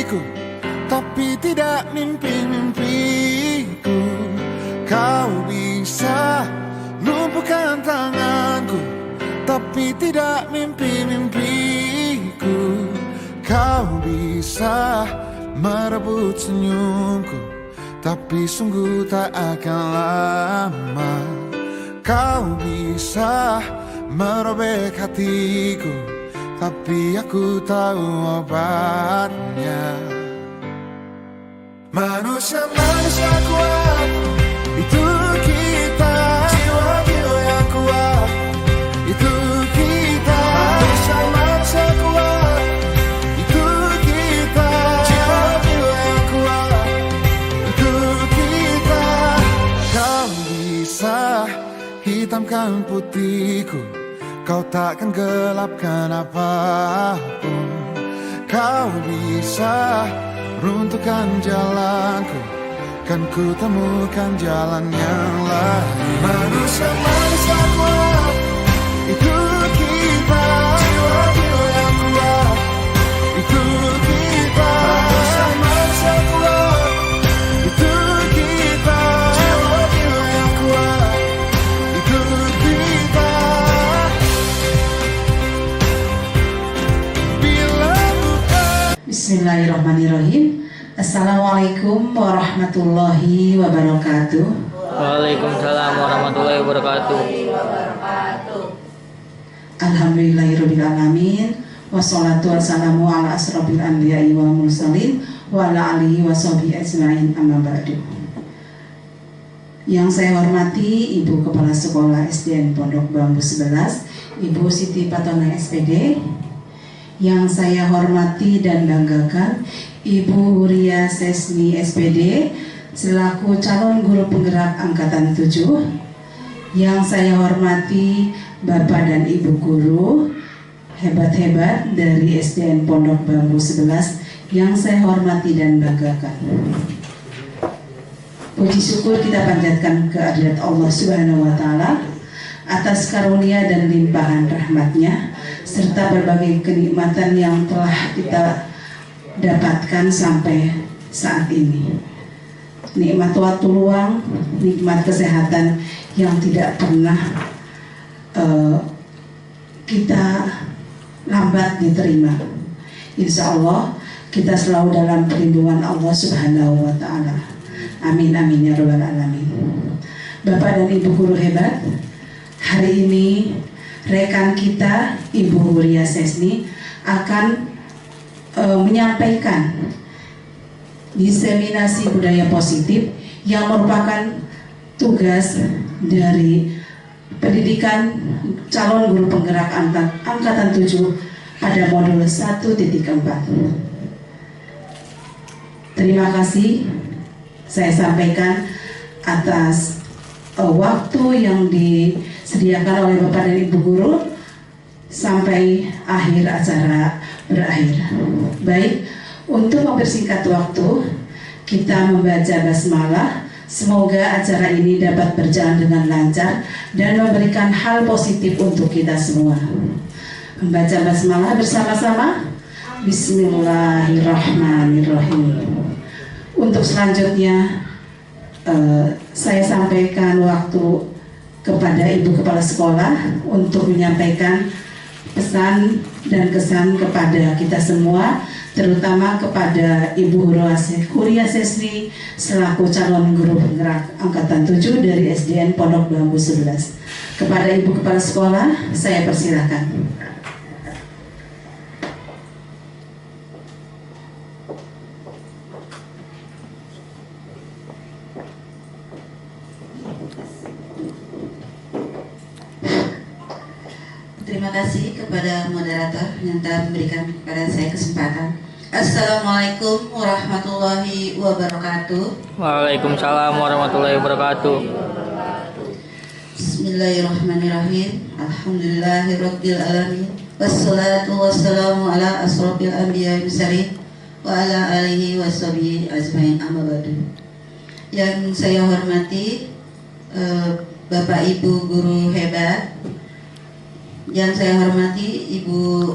hatiku, tapi tidak mimpi-mimpiku. Kau bisa lumpuhkan tanganku, tapi tidak mimpi-mimpiku. Kau bisa merebut senyumku, tapi sungguh tak akan lama. Kau bisa merobek hatiku, tapi aku tahu obatnya. Manusia-manusia kuat, itu kita. Jiwa-jiwa yang kuat, itu kita. Manusia-manusia kuat, itu kita. Jiwa-jiwa yang kuat, itu kita. Kau bisa hitamkan putihku, kau takkan gelapkan apapun. Kau bisa runtuhkan jalanku, kan ku temukan jalan yang lain. Manusia-manusia kuat, itu kita. Jiwa-jiwa yang kuat, itu kita. Manusia-manusia kuat, itu kita. Jiwa-jiwa yang kuat, itu kita. Bismillahirrahmanirrahim. Assalamualaikum warahmatullahi wabarakatuh. Waalaikumsalam warahmatullahi wabarakatuh. Alhamdulillahirrahmanirrahim. Wassalatu wassalamu ala asrofil anbiya'i wal mursalin wa ala alihi wa sahbihi ajma'in, amma ba'du. Yang saya hormati Ibu Kepala Sekolah SDN Pondok Bambu 11, Ibu Siti Patona SPD. Yang saya hormati dan banggakan Ibu Huria Sesni SPD selaku calon guru penggerak angkatan 7. Yang saya hormati Bapak dan Ibu guru hebat-hebat dari SDN Pondok Bambu 11 yang saya hormati dan banggakan. Puji syukur kita panjatkan kehadirat Allah Subhanahu wa Ta'ala atas karunia dan limpahan rahmatnya serta berbagai kenikmatan yang telah kita dapatkan sampai saat ini. Nikmat waktu luang, nikmat kesehatan yang tidak pernah kita lambat diterima. Insya Allah kita selalu dalam perlindungan Allah Subhanahu wa Ta'ala. Amin amin ya rabbal alamin. Bapak dan Ibu guru hebat, hari ini rekan kita Ibu Huria Sesni akan menyampaikan diseminasi budaya positif yang merupakan tugas dari pendidikan calon guru penggerak angkatan 7 pada modul 1.4. Terima kasih saya sampaikan atas waktu yang disediakan oleh Bapak dan Ibu guru sampai akhir acara berakhir. Baik, untuk mempersingkat waktu, kita membaca basmalah. Semoga acara ini dapat berjalan dengan lancar dan memberikan hal positif untuk kita semua. Membaca basmalah bersama-sama. Bismillahirrahmanirrahim. Untuk selanjutnya saya sampaikan waktu kepada Ibu Kepala Sekolah untuk menyampaikan pesan dan kesan kepada kita semua, terutama kepada Ibu Huria Sesni selaku calon guru penggerak angkatan 7 dari SDN Pondok Bambu 11. Kepada Ibu Kepala Sekolah, saya persilakan. Terima kasih kepada moderator yang telah memberikan kepada saya kesempatan. Assalamualaikum warahmatullahi wabarakatuh. Waalaikumsalam warahmatullahi wabarakatuh. Bismillahirrahmanirrahim. Alhamdulillahirabbil alamin. Wassalatu wassalamu ala asrofil anbiya'i mursalin wa ala alihi washabihi ajmain, amma ba'du. Yang saya hormati Bapak Ibu guru hebat, yang saya hormati Ibu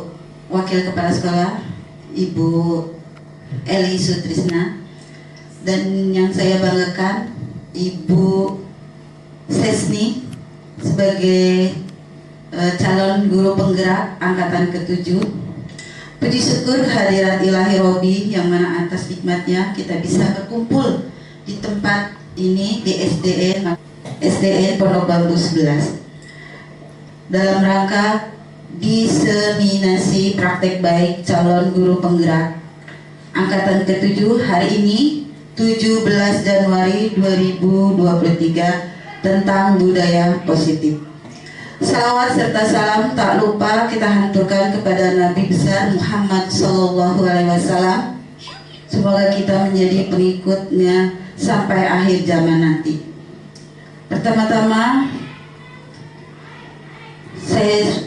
Wakil Kepala Sekolah, Ibu Eli Sutrisna, dan yang saya banggakan Ibu Sesni sebagai calon guru penggerak angkatan ke-7. Puji syukur kehadirat ilahi Robi yang mana atas nikmatnya kita bisa berkumpul di tempat ini di SDN Pondok Bambu 11 dalam rangka diseminasi praktek baik calon guru penggerak angkatan ke-7 hari ini 17 Januari 2023 tentang budaya positif. Salawat serta salam tak lupa kita hanturkan kepada Nabi besar Muhammad SAW. Semoga kita menjadi pengikutnya sampai akhir zaman nanti. Pertama-tama saya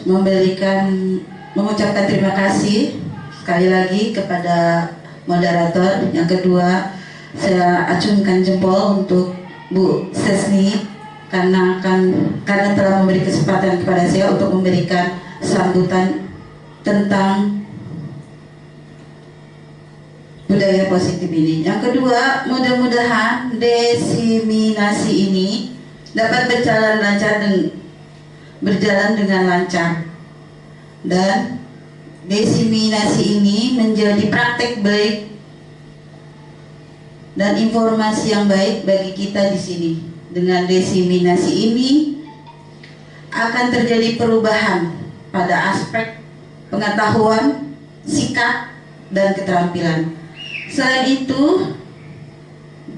mengucapkan terima kasih sekali lagi kepada moderator. Yang kedua, saya acungkan jempol untuk Bu Sesni karena telah memberi kesempatan kepada saya untuk memberikan sambutan tentang budaya positif ini. Yang kedua, mudah-mudahan diseminasi ini dapat berjalan dengan lancar dan diseminasi ini menjadi praktek baik dan informasi yang baik bagi kita di sini. Dengan diseminasi ini akan terjadi perubahan pada aspek pengetahuan, sikap, dan keterampilan. Selain itu,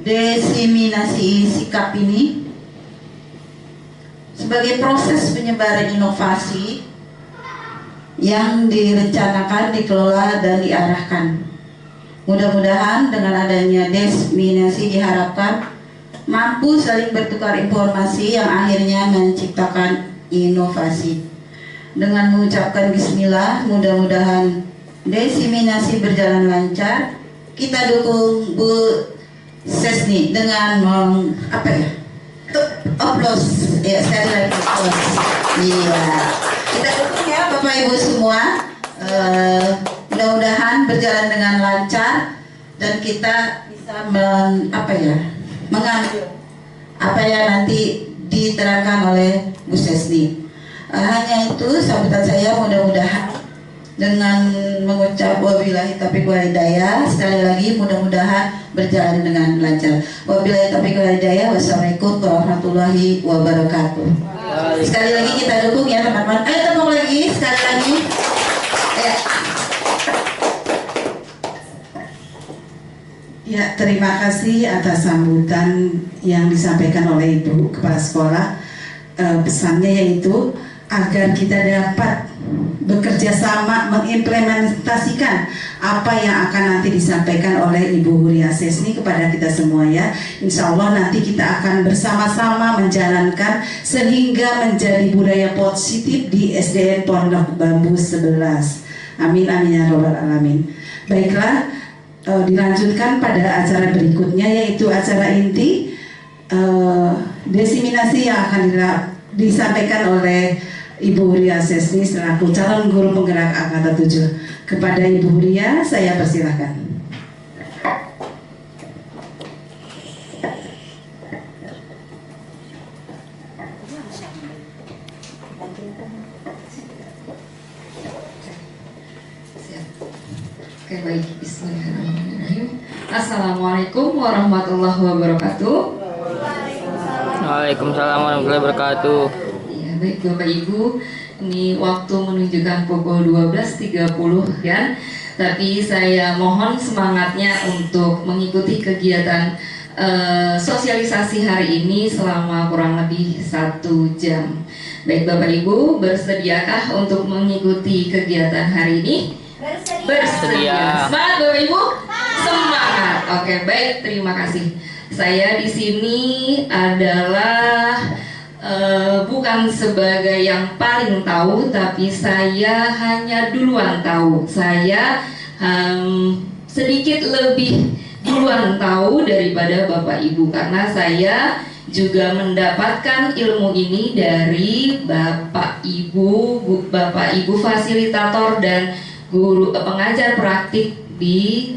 diseminasi sikap ini sebagai proses penyebaran inovasi yang direncanakan, dikelola, dan diarahkan. Mudah-mudahan dengan adanya diseminasi diharapkan mampu saling bertukar informasi yang akhirnya menciptakan inovasi. Dengan mengucapkan bismillah, mudah-mudahan diseminasi berjalan lancar. Kita dukung Bu Sesni dengan aplaus ya, sekali lagi aplaus. Iya, kita dukung ya Bapak Ibu semua. Mudah-mudahan berjalan dengan lancar dan kita bisa mengambil apa yang nanti diterangkan oleh Bu Sesni. Hanya itu sambutan saya, mudah-mudahan dengan mengucap wabillahi taufiq wal hidayah. Sekali lagi mudah-mudahan berjalan dengan lancar. Wabillahi taufiq wal hidayah. Wassalamualaikum warahmatullahi wabarakatuh. Sekali lagi kita dukung ya teman-teman. Ayo tepuk lagi sekali lagi. Ya, terima kasih atas sambutan yang disampaikan oleh Ibu Kepala Sekolah. Pesannya yaitu agar kita dapat bekerja sama mengimplementasikan apa yang akan nanti disampaikan oleh Ibu Huria Sesni kepada kita semua ya. Insya Allah nanti kita akan bersama-sama menjalankan sehingga menjadi budaya positif di SDN Pondok Bambu 11. Amin amin ya robbal alamin. Baiklah, dilanjutkan pada acara berikutnya yaitu acara inti diseminasi yang akan disampaikan oleh Ibu Huria Sesni selaku calon guru penggerak angkatan 7. Kepada Ibu Huria saya persilahkan. Oke, baik, bismillahirrahmanirrahim. Assalamualaikum warahmatullahi wabarakatuh. Waalaikumsalam warahmatullahi wabarakatuh. Ya, baik Bapak Ibu, ini waktu menunjukkan pukul 12.30 ya. Tapi saya mohon semangatnya untuk mengikuti kegiatan sosialisasi hari ini selama kurang lebih 1 jam. Baik Bapak Ibu, bersediakah untuk mengikuti kegiatan hari ini? Bersedia. Semangat Bapak Ibu? Semangat. Oke, baik, terima kasih. Saya di sini adalah bukan sebagai yang paling tahu, tapi saya hanya duluan tahu. Saya sedikit lebih duluan tahu daripada Bapak Ibu karena saya juga mendapatkan ilmu ini dari Bapak Ibu fasilitator dan guru pengajar praktik di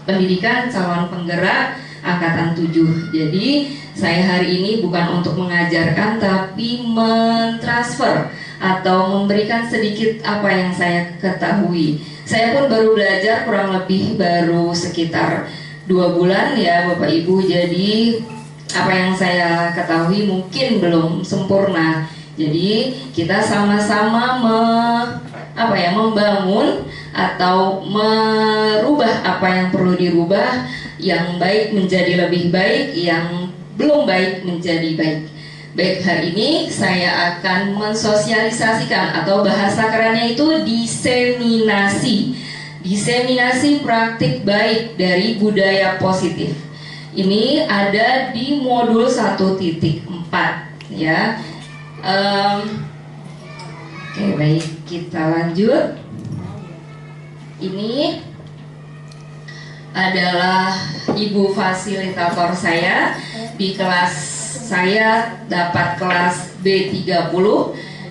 Pendidikan Calon Penggerak Angkatan 7. Jadi saya hari ini bukan untuk mengajarkan tapi mentransfer atau memberikan sedikit apa yang saya ketahui. Saya pun baru belajar kurang lebih baru sekitar 2 bulan ya Bapak Ibu. Jadi apa yang saya ketahui mungkin belum sempurna. Jadi kita sama-sama membangun atau merubah apa yang perlu dirubah, yang baik menjadi lebih baik, yang belum baik menjadi baik. Baik, hari ini saya akan mensosialisasikan atau bahasa kerennya itu diseminasi. Diseminasi praktik baik dari budaya positif. Ini ada di modul 1.4 ya. Oke, baik, kita lanjut. Ini adalah ibu fasilitator saya di kelas. Saya dapat kelas B30.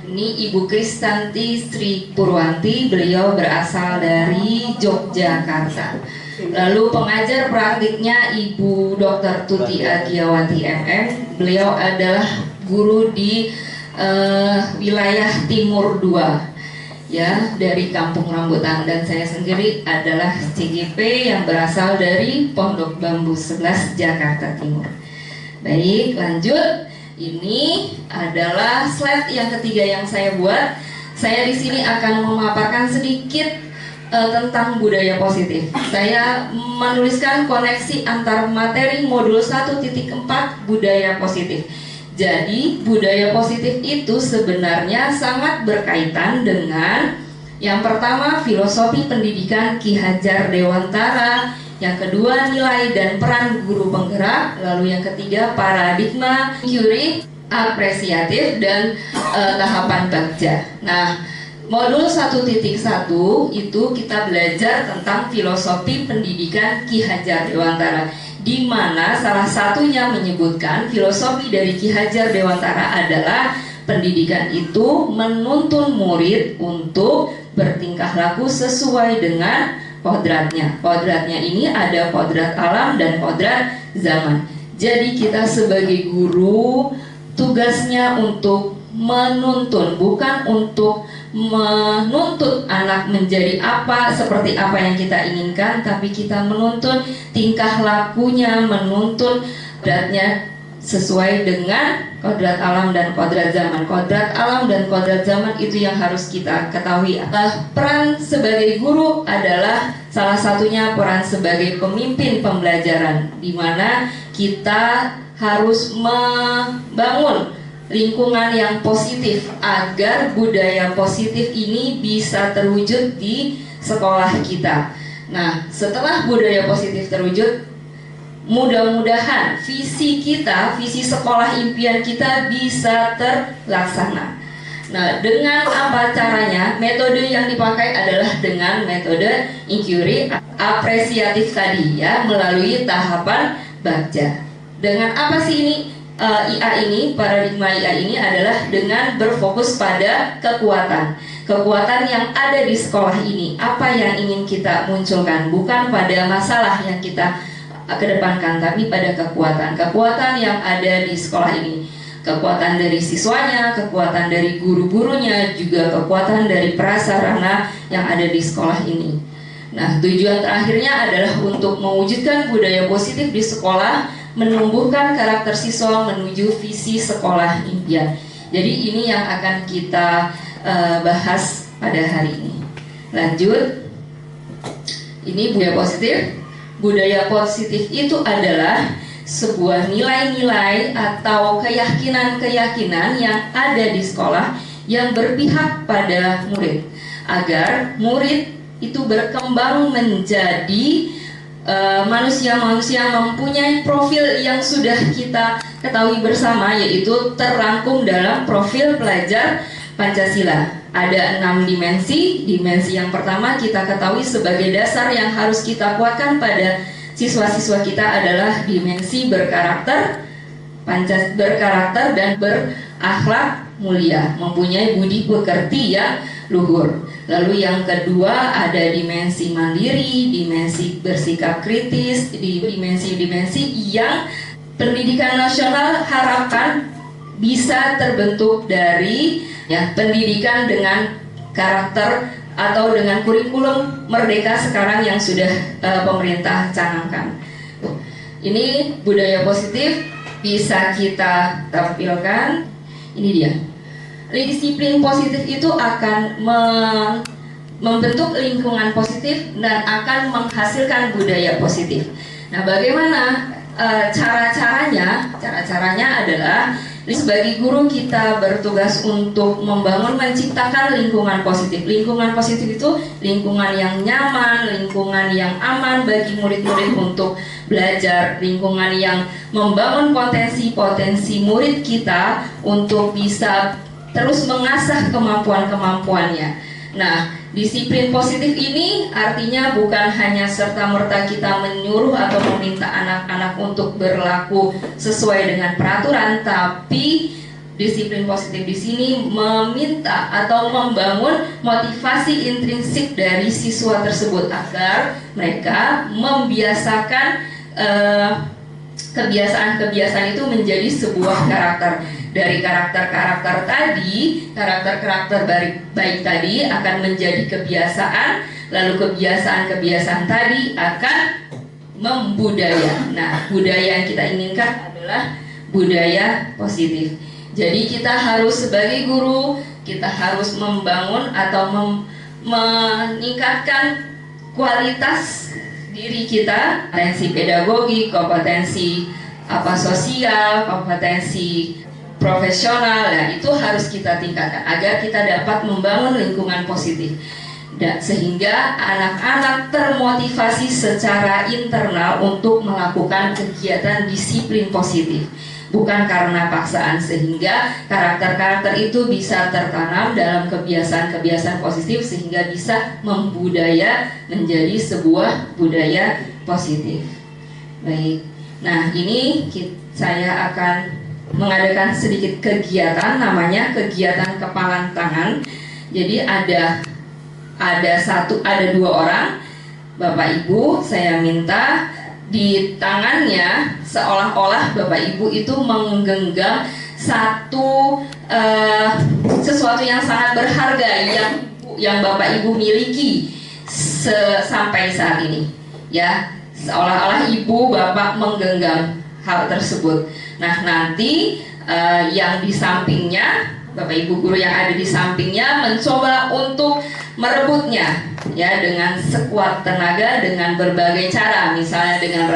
Ini Ibu Kristanti Sri Purwanti, beliau berasal dari Yogyakarta. Lalu pengajar praktiknya Ibu Dr. Tuti Agiawati MM, beliau adalah guru di wilayah Timur 2 ya, dari Kampung Rambutan, dan saya sendiri adalah CGP yang berasal dari Pondok Bambu 11 Jakarta Timur. Baik, lanjut. Ini adalah slide yang ketiga yang saya buat. Saya di sini akan memaparkan sedikit tentang budaya positif. Saya menuliskan koneksi antar materi modul 1.4 budaya positif. Jadi budaya positif itu sebenarnya sangat berkaitan dengan yang pertama filosofi pendidikan Ki Hajar Dewantara, yang kedua nilai dan peran guru penggerak, lalu yang ketiga paradigma Curie, apresiatif, dan tahapan bagja. Nah, modul 1.1 itu kita belajar tentang filosofi pendidikan Ki Hajar Dewantara, di mana salah satunya menyebutkan filosofi dari Ki Hajar Dewantara adalah pendidikan itu menuntun murid untuk bertingkah laku sesuai dengan kodratnya. Kodratnya ini ada kodrat alam dan kodrat zaman. Jadi kita sebagai guru tugasnya untuk menuntun, bukan untuk menuntut anak menjadi apa, seperti apa yang kita inginkan, tapi kita menuntun tingkah lakunya, menuntun kodratnya sesuai dengan kodrat alam dan kodrat zaman. Kodrat alam dan kodrat zaman itu yang harus kita ketahui. Peran sebagai guru adalah salah satunya peran sebagai pemimpin pembelajaran, di mana kita harus membangun lingkungan yang positif agar budaya positif ini bisa terwujud di sekolah kita. Nah, setelah budaya positif terwujud, mudah-mudahan visi kita, visi sekolah impian kita bisa terlaksana. Nah, dengan apa caranya? Metode yang dipakai adalah dengan metode inquiry apresiatif tadi ya, melalui tahapan bagja. Dengan apa sih ini? IA ini, paradigma IA ini adalah dengan berfokus pada kekuatan yang ada di sekolah ini. Apa yang ingin kita munculkan, bukan pada masalah yang kita kedepankan, tapi pada kekuatan yang ada di sekolah ini. Kekuatan dari siswanya, kekuatan dari guru-gurunya, juga kekuatan dari prasarana yang ada di sekolah ini. Nah, tujuan terakhirnya adalah untuk mewujudkan budaya positif di sekolah, menumbuhkan karakter siswa menuju visi sekolah impian. Jadi ini yang akan kita bahas pada hari ini. Lanjut. Ini budaya positif. Budaya positif itu adalah sebuah nilai-nilai atau keyakinan-keyakinan yang ada di sekolah yang berpihak pada murid, agar murid itu berkembang menjadi manusia-manusia mempunyai profil yang sudah kita ketahui bersama, yaitu terrangkum dalam profil pelajar Pancasila. Ada 6 dimensi. Dimensi yang pertama kita ketahui sebagai dasar yang harus kita kuatkan pada siswa-siswa kita adalah dimensi berkarakter dan berakhlak mulia, mempunyai budi pekerti yang luhur. Lalu yang kedua ada dimensi mandiri, dimensi bersikap kritis, dimensi-dimensi yang pendidikan nasional harapkan bisa terbentuk dari pendidikan dengan karakter atau dengan kurikulum merdeka sekarang yang sudah pemerintah canangkan. Ini budaya positif bisa kita tampilkan. Ini dia. Disiplin positif itu akan membentuk lingkungan positif dan akan menghasilkan budaya positif. Nah, bagaimana cara-caranya? Cara-caranya adalah sebagai guru kita bertugas untuk menciptakan lingkungan positif. Lingkungan positif itu lingkungan yang nyaman, lingkungan yang aman bagi murid-murid untuk belajar, lingkungan yang membangun potensi-potensi murid kita untuk bisa terus mengasah kemampuan-kemampuannya. Nah, disiplin positif ini artinya bukan hanya serta-merta kita menyuruh atau meminta anak-anak untuk berlaku sesuai dengan peraturan, tapi disiplin positif di sini meminta atau membangun motivasi intrinsik dari siswa tersebut agar mereka membiasakan kebiasaan-kebiasaan itu menjadi sebuah karakter. Dari karakter-karakter tadi, karakter-karakter baik tadi akan menjadi kebiasaan, lalu kebiasaan-kebiasaan tadi akan membudaya. Nah, budaya yang kita inginkan adalah budaya positif. Jadi kita harus sebagai guru, kita harus membangun atau meningkatkan kualitas diri kita, kompetensi pedagogi, kompetensi sosial, kompetensi profesional, ya itu harus kita tingkatkan agar kita dapat membangun lingkungan positif dan sehingga anak-anak termotivasi secara internal untuk melakukan kegiatan disiplin positif, bukan karena paksaan, sehingga karakter-karakter itu bisa tertanam dalam kebiasaan-kebiasaan positif sehingga bisa membudaya menjadi sebuah budaya positif. Baik, nah ini saya akan mengadakan sedikit kegiatan, namanya kegiatan kepalan tangan. Jadi ada dua orang Bapak Ibu, saya minta di tangannya seolah-olah Bapak Ibu itu menggenggam sesuatu yang sangat berharga yang Bapak Ibu miliki sampai saat ini, ya, seolah-olah Ibu Bapak menggenggam hal tersebut. Nah, nanti yang di sampingnya, Bapak Ibu guru yang ada di sampingnya mencoba untuk merebutnya, ya, dengan sekuat tenaga dengan berbagai cara, misalnya dengan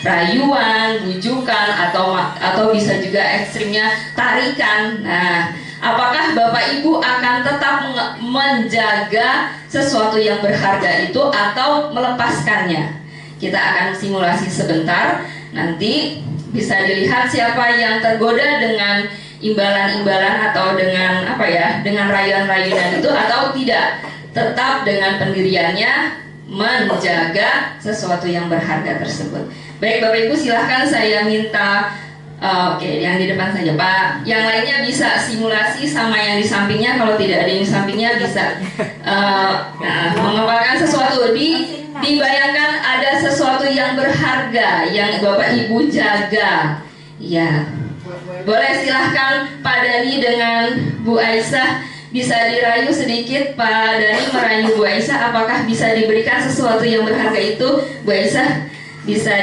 rayuan, bujukan, atau bisa juga ekstrimnya tarikan. Nah, apakah Bapak Ibu akan tetap menjaga sesuatu yang berharga itu atau melepaskannya? Kita akan simulasi sebentar, nanti bisa dilihat siapa yang tergoda dengan imbalan-imbalan atau dengan dengan rayuan-rayuan itu atau tidak, tetap dengan pendiriannya menjaga sesuatu yang berharga tersebut. Baik Bapak Ibu, silahkan saya minta oke, yang di depan saja Pak. Yang lainnya bisa simulasi sama yang di sampingnya. Kalau tidak ada yang di sampingnya bisa mengembangkan sesuatu. Dibayangkan ada sesuatu yang berharga yang Bapak Ibu jaga. Ya, boleh silahkan Pak Dani dengan Bu Aisyah bisa dirayu sedikit. Pak Dani merayu Bu Aisyah, apakah bisa diberikan sesuatu yang berharga itu? Bu Aisyah bisa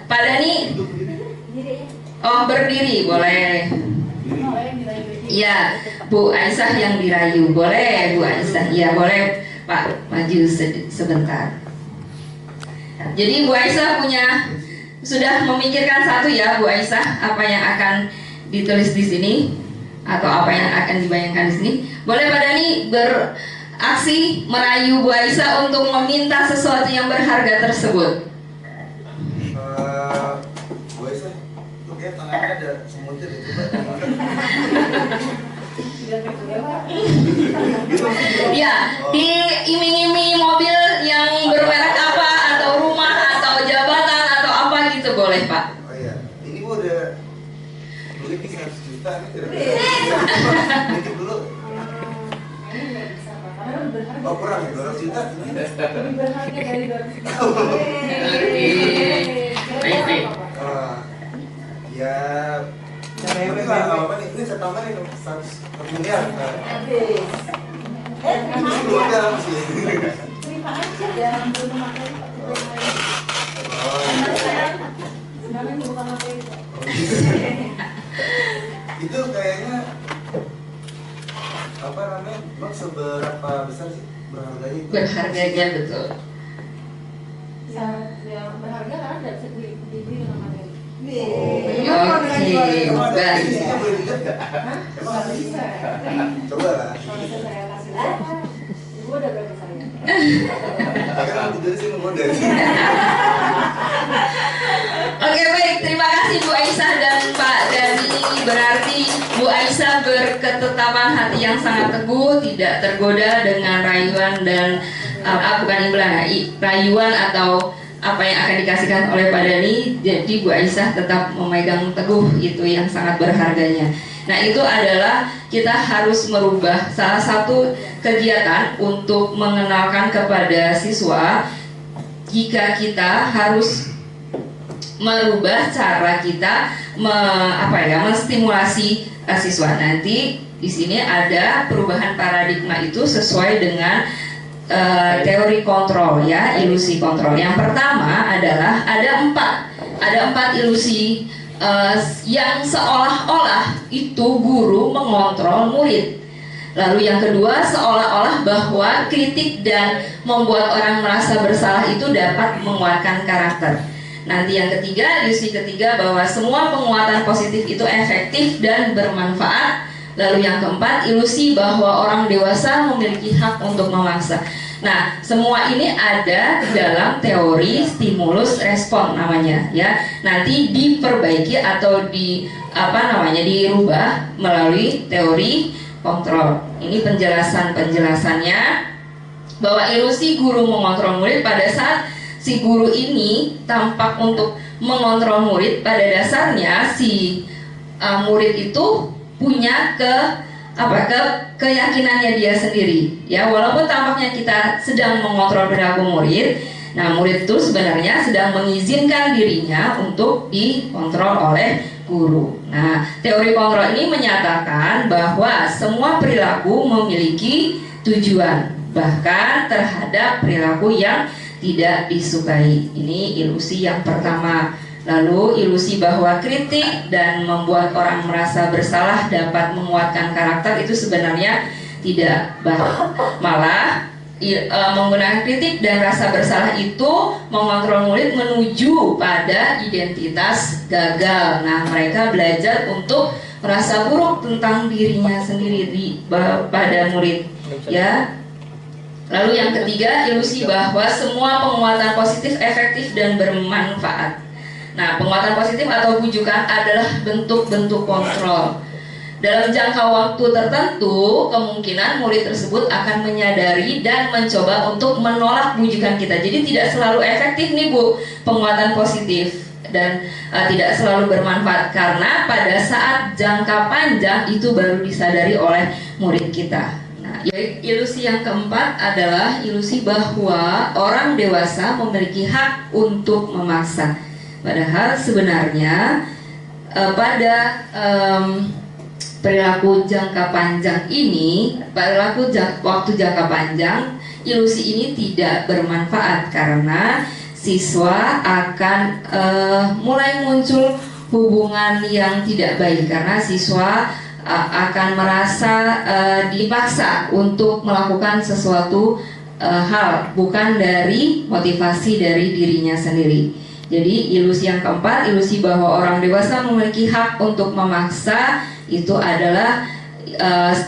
Pak Dani. Oh, berdiri boleh. Iya, Bu Aisyah yang dirayu. Boleh Bu Aisyah. Iya, boleh Pak, maju sebentar. Jadi Bu Aisyah sudah memikirkan satu, ya Bu Aisyah, apa yang akan ditulis di sini atau apa yang akan dibayangkan di sini. Boleh Pak Dani beraksi merayu Bu Aisyah untuk meminta sesuatu yang berharga tersebut. Bu Aisyah, tuh kayak tangannya ada semutnya deh, coba. Ya, diiming-iming mobil yang bermerek apa, atau rumah, atau jabatan, atau apa gitu boleh Pak. Oh iya, ini Bu udah beli 100 juta nih kira-kira. Dikit dulu. kita Lebih berharga dari 200. Baik. Ya, mungkin lah apa nih? Ini saya tambahin 1 miliar. Ini keluarga sih. Terima aja ya, belum makan. Sebenarnya bukan apa itu. Itu kayaknya apa namanya? Bang, seberapa besar sih berharganya itu? Berharganya betul. Yang berharga karena tidak bisa dibeli dengan materi. Oke, baik. Isinya boleh dilihat nggak? Emang ada Bisa. coba lah. Kalau bisa saya kasih lihat, ibu udah berarti saya. Kan tidak sih menggoda. Oke, baik, terima kasih Bu Aisyah dan Pak Dani. Berarti Bu Aisyah berketetapan hati yang sangat teguh, tidak tergoda dengan rayuan dan bukan imbalan, rayuan atau apa yang akan dikasihkan oleh Pak Dani. Jadi Bu Aisyah tetap memegang teguh itu yang sangat berharganya. Nah, itu adalah kita harus merubah salah satu kegiatan untuk mengenalkan kepada siswa. Jika kita harus merubah cara kita menstimulasi siswa. Nanti di sini ada perubahan paradigma itu sesuai dengan teori kontrol, ya, ilusi kontrol. Yang pertama adalah ada empat ilusi yang seolah-olah itu guru mengontrol murid. Lalu yang kedua, seolah-olah bahwa kritik dan membuat orang merasa bersalah itu dapat menguatkan karakter. Nanti yang ketiga, ilusi ketiga, bahwa semua penguatan positif itu efektif dan bermanfaat. Lalu yang keempat, ilusi bahwa orang dewasa memiliki hak untuk memaksa. Nah, semua ini ada dalam teori stimulus respon namanya, ya. Nanti diperbaiki atau dirubah melalui teori kontrol. Ini penjelasannya bahwa ilusi guru mengontrol murid. Pada saat si guru ini tampak untuk mengontrol murid, pada dasarnya si murid itu punya keyakinannya dia sendiri, ya. Walaupun tampaknya kita sedang mengontrol perilaku murid, nah murid itu sebenarnya sedang mengizinkan dirinya untuk dikontrol oleh guru. Nah, teori kontrol ini menyatakan bahwa semua perilaku memiliki tujuan, bahkan terhadap perilaku yang tidak disukai. Ini ilusi yang pertama. Lalu ilusi bahwa kritik dan membuat orang merasa bersalah dapat menguatkan karakter itu sebenarnya tidak, malah menggunakan kritik dan rasa bersalah itu mengontrol murid menuju pada identitas gagal. Nah, mereka belajar untuk merasa buruk tentang dirinya sendiri pada murid, ya. Lalu yang ketiga, ilusi bahwa semua penguatan positif efektif dan bermanfaat. Nah, penguatan positif atau bujukan adalah bentuk-bentuk kontrol. Dalam jangka waktu tertentu, kemungkinan murid tersebut akan menyadari dan mencoba untuk menolak bujukan kita. Jadi tidak selalu efektif nih Bu, penguatan positif, dan tidak selalu bermanfaat, karena pada saat jangka panjang itu baru disadari oleh murid kita. Nah, ilusi yang keempat adalah ilusi bahwa orang dewasa memiliki hak untuk memaksa. Padahal sebenarnya pada perilaku jangka panjang ini, waktu jangka panjang, ilusi ini tidak bermanfaat karena siswa akan mulai muncul hubungan yang tidak baik, karena siswa akan merasa dipaksa untuk melakukan sesuatu hal bukan dari motivasi dari dirinya sendiri. Jadi ilusi yang keempat, ilusi bahwa orang dewasa memiliki hak untuk memaksa, itu adalah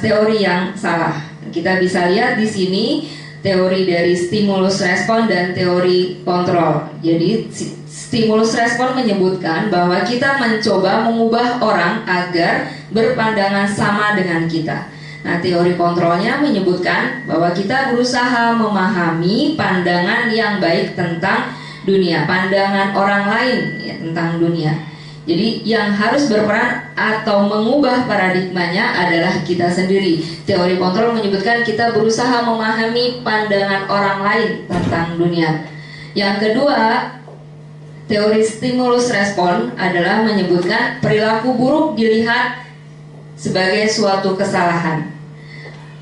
teori yang salah. Kita bisa lihat di sini teori dari stimulus respon dan teori kontrol. Jadi stimulus respon menyebutkan bahwa kita mencoba mengubah orang agar berpandangan sama dengan kita. Nah, teori kontrolnya menyebutkan bahwa kita berusaha memahami pandangan yang baik tentang dunia, pandangan orang lain ya, tentang dunia. Jadi yang harus berperan atau mengubah paradigmanya adalah kita sendiri. Teori kontrol menyebutkan kita berusaha memahami pandangan orang lain tentang dunia. Yang kedua, teori stimulus respon adalah menyebutkan perilaku buruk dilihat sebagai suatu kesalahan.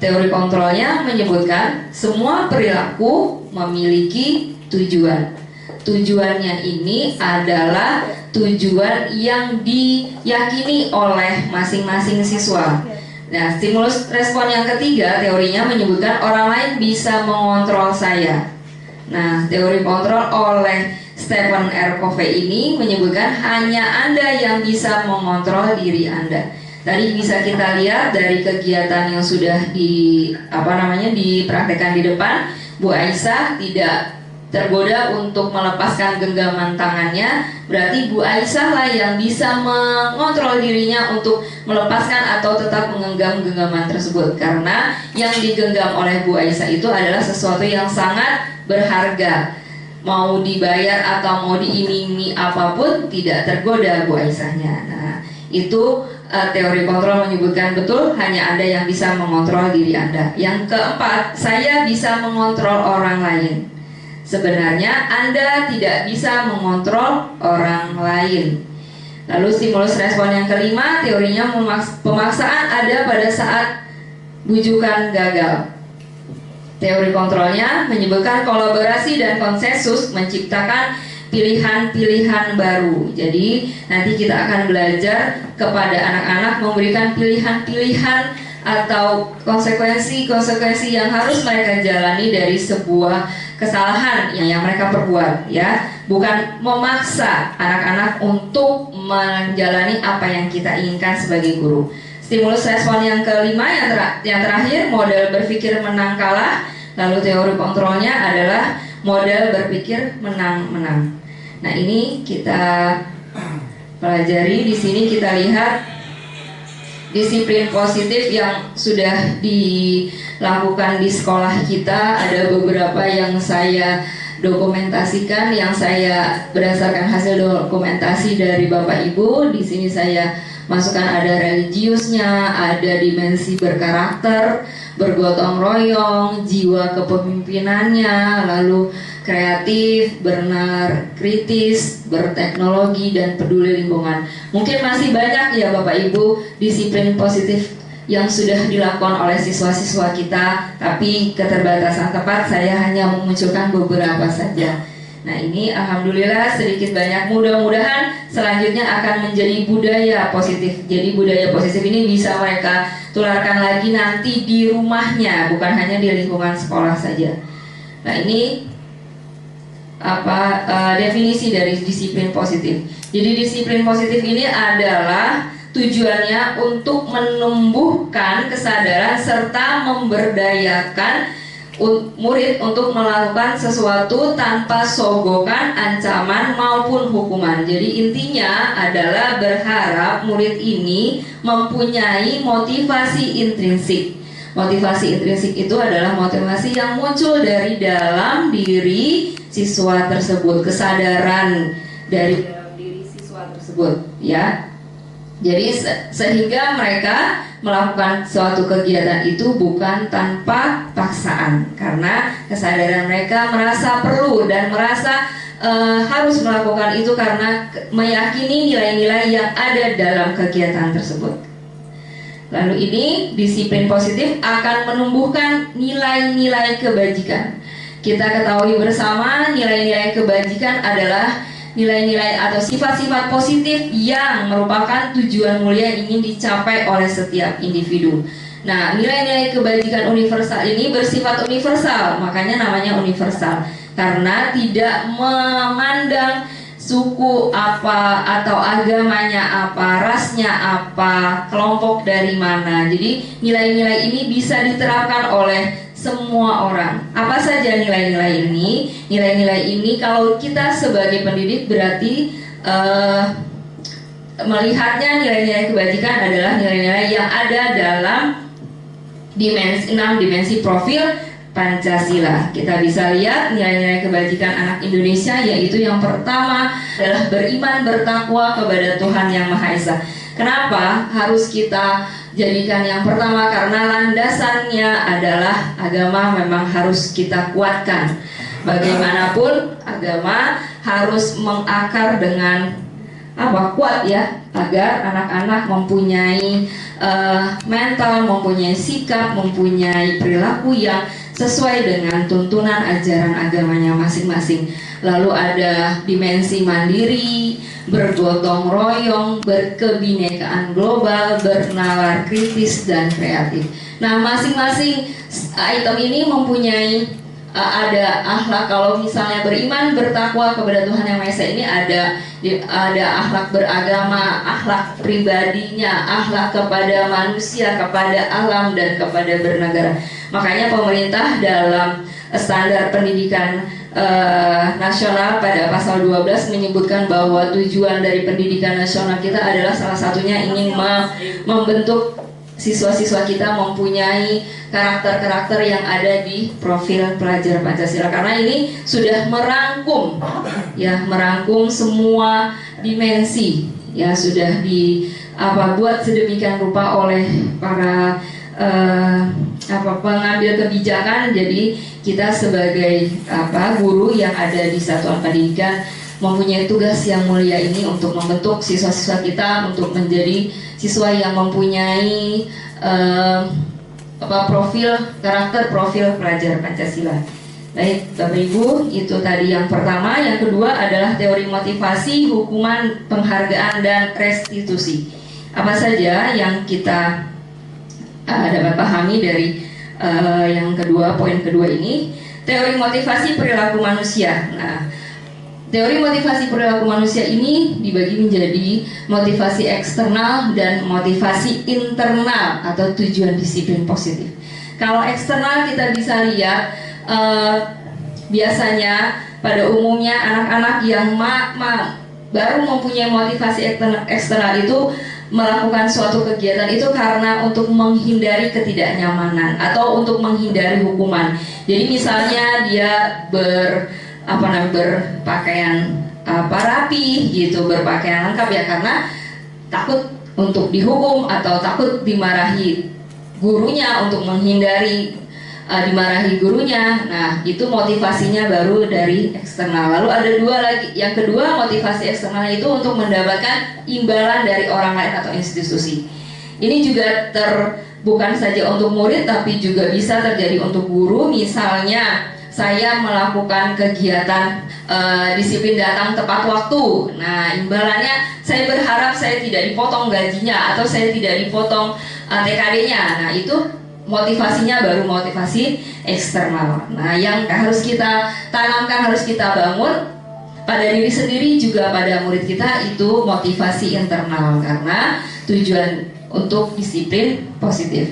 Teori kontrolnya menyebutkan semua perilaku memiliki tujuan. Tujuannya ini adalah tujuan yang diyakini oleh masing-masing siswa. Nah, stimulus respon yang ketiga teorinya menyebutkan orang lain bisa mengontrol saya. Nah, teori kontrol oleh Stephen R. Covey ini menyebutkan hanya Anda yang bisa mengontrol diri Anda. Tadi bisa kita lihat dari kegiatan yang sudah dipraktekkan di depan, Bu Aisyah tidak tergoda untuk melepaskan genggaman tangannya, berarti Bu Aisyah lah yang bisa mengontrol dirinya untuk melepaskan atau tetap menggenggam genggaman tersebut, karena yang digenggam oleh Bu Aisyah itu adalah sesuatu yang sangat berharga. Mau dibayar atau mau diiming-imingi apapun tidak tergoda Bu Aisyahnya. Nah, itu teori kontrol menyebutkan betul hanya Anda yang bisa mengontrol diri Anda. Yang keempat, saya bisa mengontrol orang lain. Sebenarnya Anda tidak bisa mengontrol orang lain. Lalu stimulus respon yang kelima, teorinya pemaksaan ada pada saat bujukan gagal. Teori kontrolnya menyebutkan kolaborasi dan konsensus menciptakan pilihan-pilihan baru. Jadi nanti kita akan belajar kepada anak-anak memberikan pilihan-pilihan atau konsekuensi-konsekuensi yang harus mereka jalani dari sebuah kesalahan yang mereka perbuat, ya. Bukan memaksa anak-anak untuk menjalani apa yang kita inginkan sebagai guru. Stimulus respon yang kelima, yang terakhir, model berpikir menang kalah. Lalu teori kontrolnya adalah model berpikir menang-menang. Nah, ini kita pelajari. Di sini kita lihat disiplin positif yang sudah dilakukan di sekolah kita. Ada beberapa yang saya dokumentasikan, yang saya berdasarkan hasil dokumentasi dari Bapak Ibu. Di sini saya masukkan ada religiusnya, ada dimensi berkarakter, bergotong royong, jiwa kepemimpinannya, lalu kreatif, benar, kritis, berteknologi, dan peduli lingkungan. Mungkin masih banyak ya Bapak Ibu disiplin positif yang sudah dilakukan oleh siswa-siswa kita, tapi keterbatasan tempat saya hanya memunculkan beberapa saja. Nah, ini alhamdulillah sedikit banyak, mudah-mudahan selanjutnya akan menjadi budaya positif. Jadi budaya positif ini bisa mereka tularkan lagi nanti di rumahnya, bukan hanya di lingkungan sekolah saja. Nah, ini definisi dari disiplin positif. Jadi disiplin positif ini adalah tujuannya untuk menumbuhkan kesadaran serta memberdayakan murid untuk melakukan sesuatu tanpa sogokan, ancaman maupun hukuman. Jadi intinya adalah berharap murid ini mempunyai motivasi intrinsik. Motivasi intrinsik itu adalah motivasi yang muncul dari dalam diri siswa tersebut, kesadaran dari dalam diri siswa tersebut, ya. Jadi sehingga mereka melakukan suatu kegiatan itu bukan tanpa paksaan, karena kesadaran mereka merasa perlu dan merasa harus melakukan itu karena meyakini nilai-nilai yang ada dalam kegiatan tersebut. Lalu ini disiplin positif akan menumbuhkan nilai-nilai kebajikan. Kita ketahui bersama nilai-nilai kebajikan adalah nilai-nilai atau sifat-sifat positif yang merupakan tujuan mulia yang ingin dicapai oleh setiap individu. Nah, nilai-nilai kebajikan universal ini bersifat universal, makanya namanya universal, karena tidak memandang suku apa atau agamanya apa, rasnya apa, kelompok dari mana. Jadi nilai-nilai ini bisa diterapkan oleh semua orang. Apa saja nilai-nilai ini? Nilai-nilai ini kalau kita sebagai pendidik berarti melihatnya nilai-nilai kebajikan adalah nilai-nilai yang ada dalam 6 dimensi profil Pancasila. Kita bisa lihat nilai-nilai kebajikan anak Indonesia, yaitu yang pertama adalah beriman bertakwa kepada Tuhan Yang Maha Esa. Kenapa harus kita jadikan yang pertama? Karena landasannya adalah agama memang harus kita kuatkan. Bagaimanapun agama harus mengakar dengan kuat ya, agar anak-anak mempunyai mental, mempunyai sikap, mempunyai perilaku yang sesuai dengan tuntunan ajaran agamanya masing-masing. Lalu ada dimensi mandiri, bergotong royong, berkebinekaan global, bernalar kritis dan kreatif. Nah, masing-masing item ini mempunyai ada akhlak. Kalau misalnya beriman bertakwa kepada Tuhan Yang Maha Esa, ini ada akhlak beragama, akhlak pribadinya, akhlak kepada manusia, kepada alam, dan kepada bernegara. Makanya pemerintah dalam standar pendidikan nasional pada pasal 12 menyebutkan bahwa tujuan dari pendidikan nasional kita adalah salah satunya ingin membentuk siswa-siswa kita mempunyai karakter-karakter yang ada di profil pelajar Pancasila, karena ini sudah merangkum semua dimensi, ya sudah buat sedemikian rupa oleh para pengambil kebijakan. Jadi kita sebagai guru yang ada di satuan pendidikan mempunyai tugas yang mulia ini untuk membentuk siswa-siswa kita untuk menjadi siswa yang mempunyai profil pelajar Pancasila. Baik, Bapak Ibu, itu tadi yang pertama. Yang kedua adalah teori motivasi, hukuman, penghargaan, dan restitusi. Apa saja yang kita dapat pahami dari yang kedua, poin kedua ini? Teori motivasi perilaku manusia. Nah, teori motivasi perilaku manusia ini dibagi menjadi motivasi eksternal dan motivasi internal atau tujuan disiplin positif. Kalau eksternal kita bisa lihat biasanya pada umumnya anak-anak yang baru mempunyai motivasi eksternal itu melakukan suatu kegiatan itu karena untuk menghindari ketidaknyamanan atau untuk menghindari hukuman. Jadi misalnya dia berpakaian rapi gitu, berpakaian lengkap ya karena takut untuk dihukum atau takut dimarahi gurunya, untuk menghindari dimarahi gurunya. Nah, itu motivasinya baru dari eksternal. Lalu ada dua lagi. Yang kedua, motivasi eksternal itu untuk mendapatkan imbalan dari orang lain atau institusi. Ini juga bukan saja untuk murid tapi juga bisa terjadi untuk guru. Misalnya saya melakukan kegiatan disiplin datang tepat waktu. Nah, imbalannya saya berharap saya tidak dipotong gajinya atau saya tidak dipotong TKD-nya. Nah, itu motivasinya baru motivasi eksternal. Nah, yang harus kita tanamkan, harus kita bangun pada diri sendiri juga pada murid kita itu motivasi internal, karena tujuan untuk disiplin positif.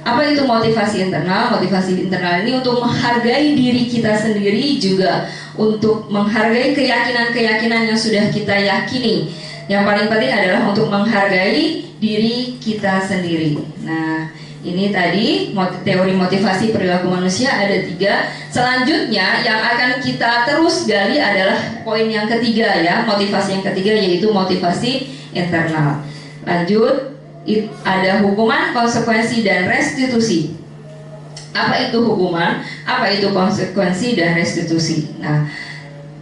Apa itu motivasi internal? Motivasi internal ini untuk menghargai diri kita sendiri, juga untuk menghargai keyakinan-keyakinan yang sudah kita yakini. Yang paling penting adalah untuk menghargai diri kita sendiri. Nah, ini tadi teori motivasi perilaku manusia ada 3. Selanjutnya yang akan kita terus gali adalah poin yang ketiga ya, motivasi yang ketiga yaitu motivasi internal. Lanjut, ada hukuman, konsekuensi, dan restitusi. Apa itu hukuman? Apa itu konsekuensi dan restitusi? Nah,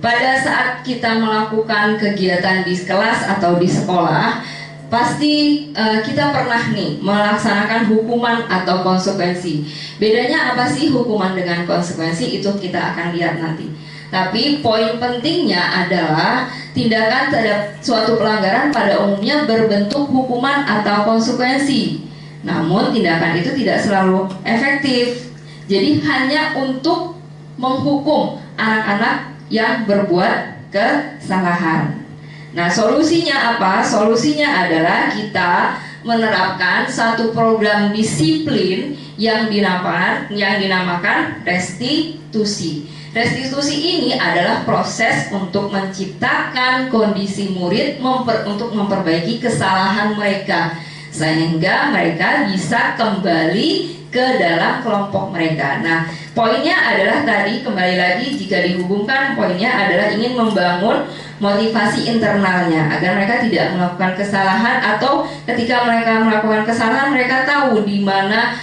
pada saat kita melakukan kegiatan di kelas atau di sekolah, pasti kita pernah nih melaksanakan hukuman atau konsekuensi. Bedanya apa sih hukuman dengan konsekuensi? Itu kita akan lihat nanti. Tapi poin pentingnya adalah tindakan terhadap suatu pelanggaran pada umumnya berbentuk hukuman atau konsekuensi. Namun tindakan itu tidak selalu efektif. Jadi hanya untuk menghukum anak-anak yang berbuat kesalahan. Nah, solusinya apa? Solusinya adalah kita menerapkan satu program disiplin yang dinamakan restitusi. Restitusi ini adalah proses untuk menciptakan kondisi murid untuk memperbaiki kesalahan mereka, sehingga mereka bisa kembali ke dalam kelompok mereka. Nah, Poinnya adalah tadi kembali lagi jika dihubungkan poinnya adalah ingin membangun motivasi internalnya agar mereka tidak melakukan kesalahan, atau ketika mereka melakukan kesalahan mereka tahu di mana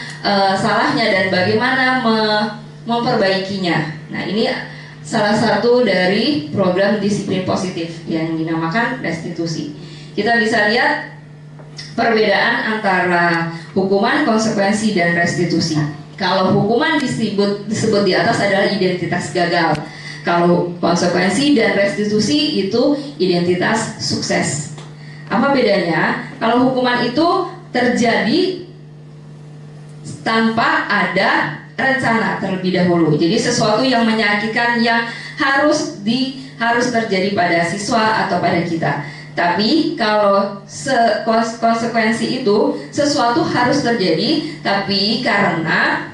salahnya dan bagaimana memperbaikinya. Nah, ini salah satu dari program disiplin positif yang dinamakan restitusi. Kita bisa lihat perbedaan antara hukuman, konsekuensi, dan restitusi. Kalau hukuman disebut di atas adalah identitas gagal. Kalau konsekuensi dan restitusi itu identitas sukses. Apa bedanya? Kalau hukuman itu terjadi tanpa ada rencana terlebih dahulu. Jadi sesuatu yang menyakitkan yang harus terjadi pada siswa atau pada kita. Tapi kalau konsekuensi itu sesuatu harus terjadi, tapi karena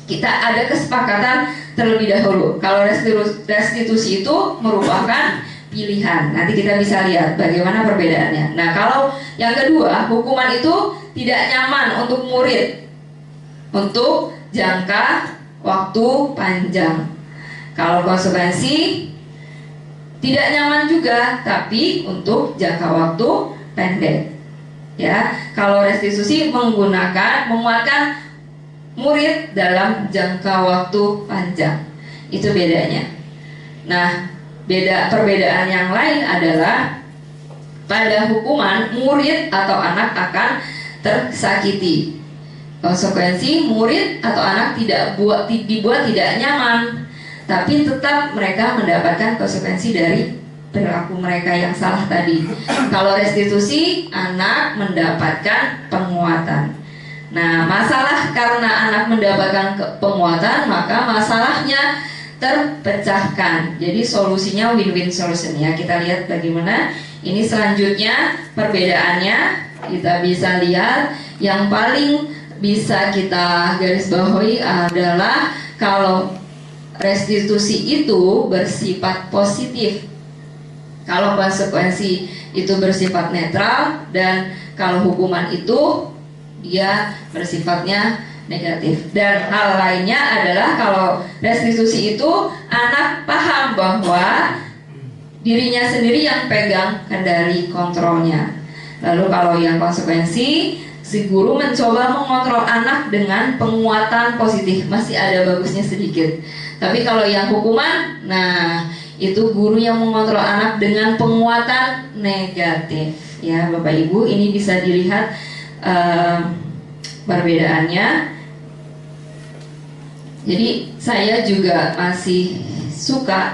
kita ada kesepakatan terlebih dahulu. Kalau restitusi itu merupakan pilihan. Nanti kita bisa lihat bagaimana perbedaannya. Nah, kalau yang kedua, hukuman itu tidak nyaman untuk murid untuk jangka waktu panjang. Kalau konsekuensi tidak nyaman juga, tapi untuk jangka waktu pendek. Ya, kalau restitusi menguatkan murid dalam jangka waktu panjang. Itu bedanya. Nah, perbedaan yang lain adalah pada hukuman murid atau anak akan tersakiti. Konsekuensi murid atau anak dibuat tidak nyaman, tapi tetap mereka mendapatkan konsekuensi dari perilaku mereka yang salah tadi. Kalau restitusi, anak mendapatkan penguatan. Nah, masalah karena anak mendapatkan penguatan, maka masalahnya terpecahkan. Jadi solusinya win-win solution ya. Kita lihat bagaimana ini selanjutnya perbedaannya. Kita bisa lihat yang paling bisa kita garis bawahi adalah kalau restitusi itu bersifat positif, kalau konsekuensi itu bersifat netral, dan kalau hukuman itu dia bersifatnya negatif. Dan hal lainnya adalah kalau restitusi itu anak paham bahwa dirinya sendiri yang pegang kendali kontrolnya. Lalu kalau yang konsekuensi, si guru mencoba mengontrol anak dengan penguatan positif, masih ada bagusnya sedikit. Tapi kalau yang hukuman, nah itu guru yang mengontrol anak dengan penguatan negatif. Ya, Bapak Ibu, ini bisa dilihat perbedaannya. Jadi saya juga masih suka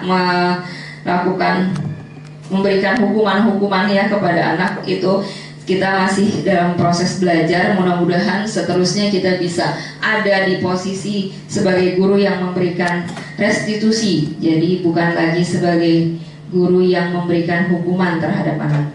memberikan hukuman-hukuman ya kepada anak itu. Kita masih dalam proses belajar, mudah-mudahan seterusnya kita bisa ada di posisi sebagai guru yang memberikan restitusi. Jadi bukan lagi sebagai guru yang memberikan hukuman terhadap anak.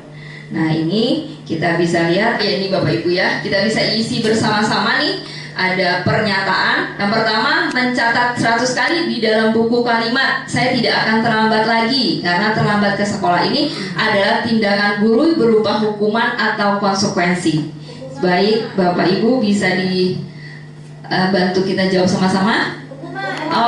Nah, ini kita bisa lihat ya, ini Bapak Ibu ya, kita bisa isi bersama-sama nih. Ada pernyataan. Yang pertama, mencatat 100 kali di dalam buku kalimat saya tidak akan terlambat lagi, karena terlambat ke sekolah ini adalah tindakan guru berupa hukuman atau konsekuensi. Baik, Bapak Ibu bisa dibantu kita jawab sama-sama.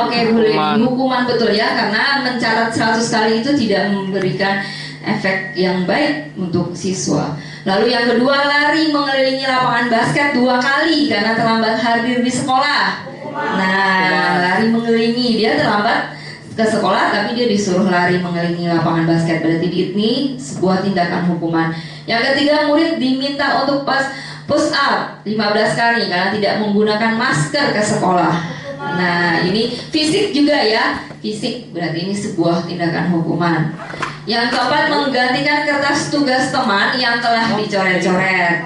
Oke, boleh. Hukuman betul ya, karena mencatat 100 kali itu tidak memberikan efek yang baik untuk siswa. Lalu yang kedua, lari mengelilingi lapangan basket 2 kali karena terlambat hadir di sekolah. Nah, lari mengelilingi, dia terlambat ke sekolah tapi dia disuruh lari mengelilingi lapangan basket, berarti ini sebuah tindakan hukuman. Yang ketiga, murid diminta untuk push up 15 kali karena tidak menggunakan masker ke sekolah. Nah, ini fisik juga ya, fisik, berarti ini sebuah tindakan hukuman. Yang keempat, menggantikan kertas tugas teman yang telah dicoret-coret.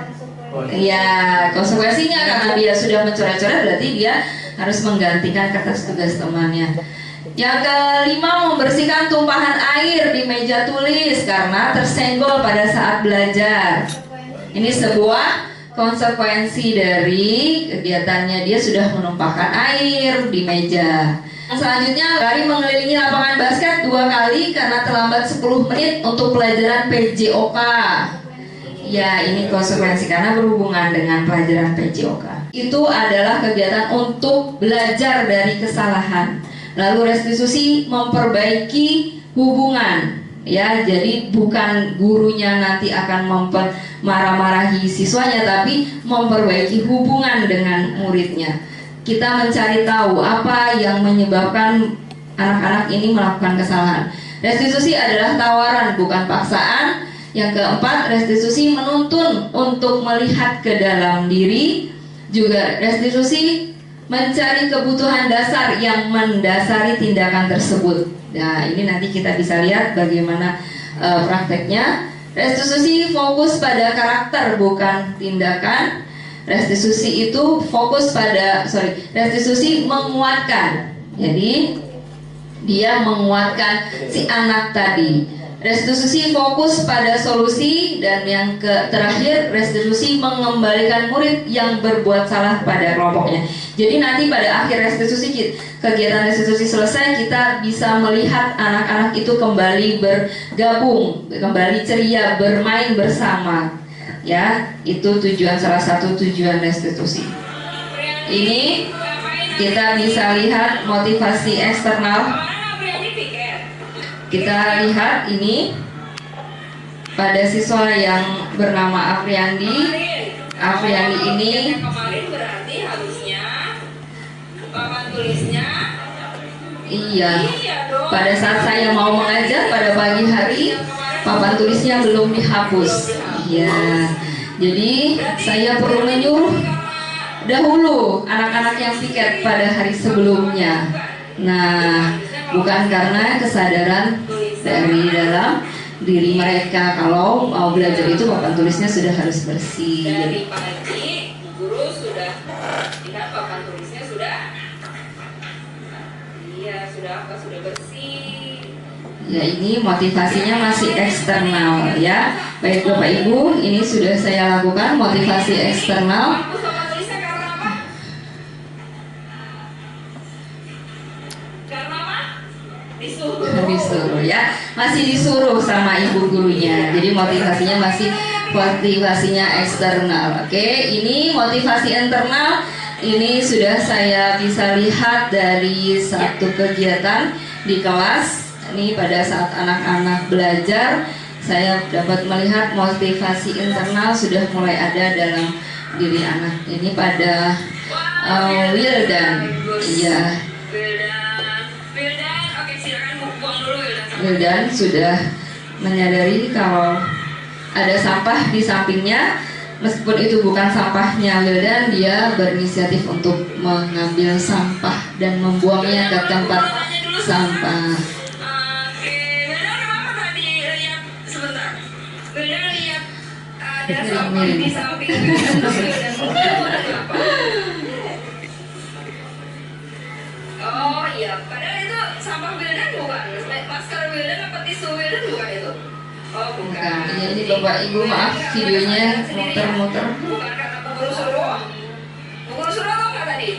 Ya, konsekuensinya karena dia sudah mencoret-coret, berarti dia harus menggantikan kertas tugas temannya. Yang kelima, membersihkan tumpahan air di meja tulis karena tersenggol pada saat belajar. Ini sebuah konsekuensi dari kegiatannya, dia sudah menumpahkan air di meja. Selanjutnya, lari mengelilingi lapangan basket 2 kali karena terlambat 10 menit untuk pelajaran PJOK. Ya, ini konsekuensi karena berhubungan dengan pelajaran PJOK. itu adalah kegiatan untuk belajar dari kesalahan. Lalu restitusi memperbaiki hubungan, ya. Jadi bukan gurunya nanti akan marah-marahi siswanya, tapi memperbaiki hubungan dengan muridnya. Kita mencari tahu apa yang menyebabkan anak-anak ini melakukan kesalahan. Restitusi adalah tawaran, bukan paksaan. Yang keempat, restitusi menuntun untuk melihat ke dalam diri. Juga restitusi mencari kebutuhan dasar yang mendasari tindakan tersebut. Nah, ini nanti kita bisa lihat bagaimana prakteknya. Restitusi fokus pada karakter, bukan tindakan. Restitusi itu restitusi menguatkan. Jadi dia menguatkan si anak tadi. Restitusi fokus pada solusi, dan yang terakhir restitusi mengembalikan murid yang berbuat salah pada kelompoknya. Jadi nanti pada akhir restitusi, kegiatan restitusi selesai, kita bisa melihat anak-anak itu kembali bergabung, kembali ceria, bermain bersama. Ya, itu salah satu tujuan restitusi. Ini kita bisa lihat motivasi eksternal. Kita lihat ini pada siswa yang bernama Afriandi. Afriandi ini kemarin berarti harusnya papan tulisnya iya. dong. Pada saat saya mau mengajar pada pagi hari, papan tulisnya belum dihapus. Iya. Jadi saya perlu menyuruh dahulu anak-anak yang piket pada hari sebelumnya. Nah, bukan karena kesadaran dari dalam diri mereka kalau mau belajar itu papan tulisnya sudah harus bersih. Dari pagi guru sudah lihat papan tulisnya sudah sudah bersih. Ya, ini motivasinya masih eksternal, ya. Baik Bapak Ibu, ini sudah saya lakukan motivasi eksternal. Hapus papan tulisnya karena apa? Karena apa? Disuruh, ya. Masih disuruh sama ibu gurunya. Jadi motivasinya masih motivasinya eksternal. Oke, ini motivasi internal. Ini sudah saya bisa lihat dari satu kegiatan di kelas. Ini pada saat anak-anak belajar, saya dapat melihat motivasi internal sudah mulai ada dalam diri anak. Ini pada Wildan. Iya. Wildan sudah menyadari kalau ada sampah di sampingnya. Meskipun itu bukan sampahnya Wildan, dia berinisiatif untuk mengambil sampah dan membuangnya ke tempat sampah. Oke, Wildan apa tadi lihat sebentar? Wildan lihat ada sampah di samping Wildan. Apa? Oh iya, padahal itu sampah Wildan bukan. Masker Wildan apa tisu Wildan bukan itu? Oh bukan. Ya, ini Bapak Ibu, maaf videonya muter-muter. Bukan karena pengurus suruh. Pengurus suruh atau nggak tadi?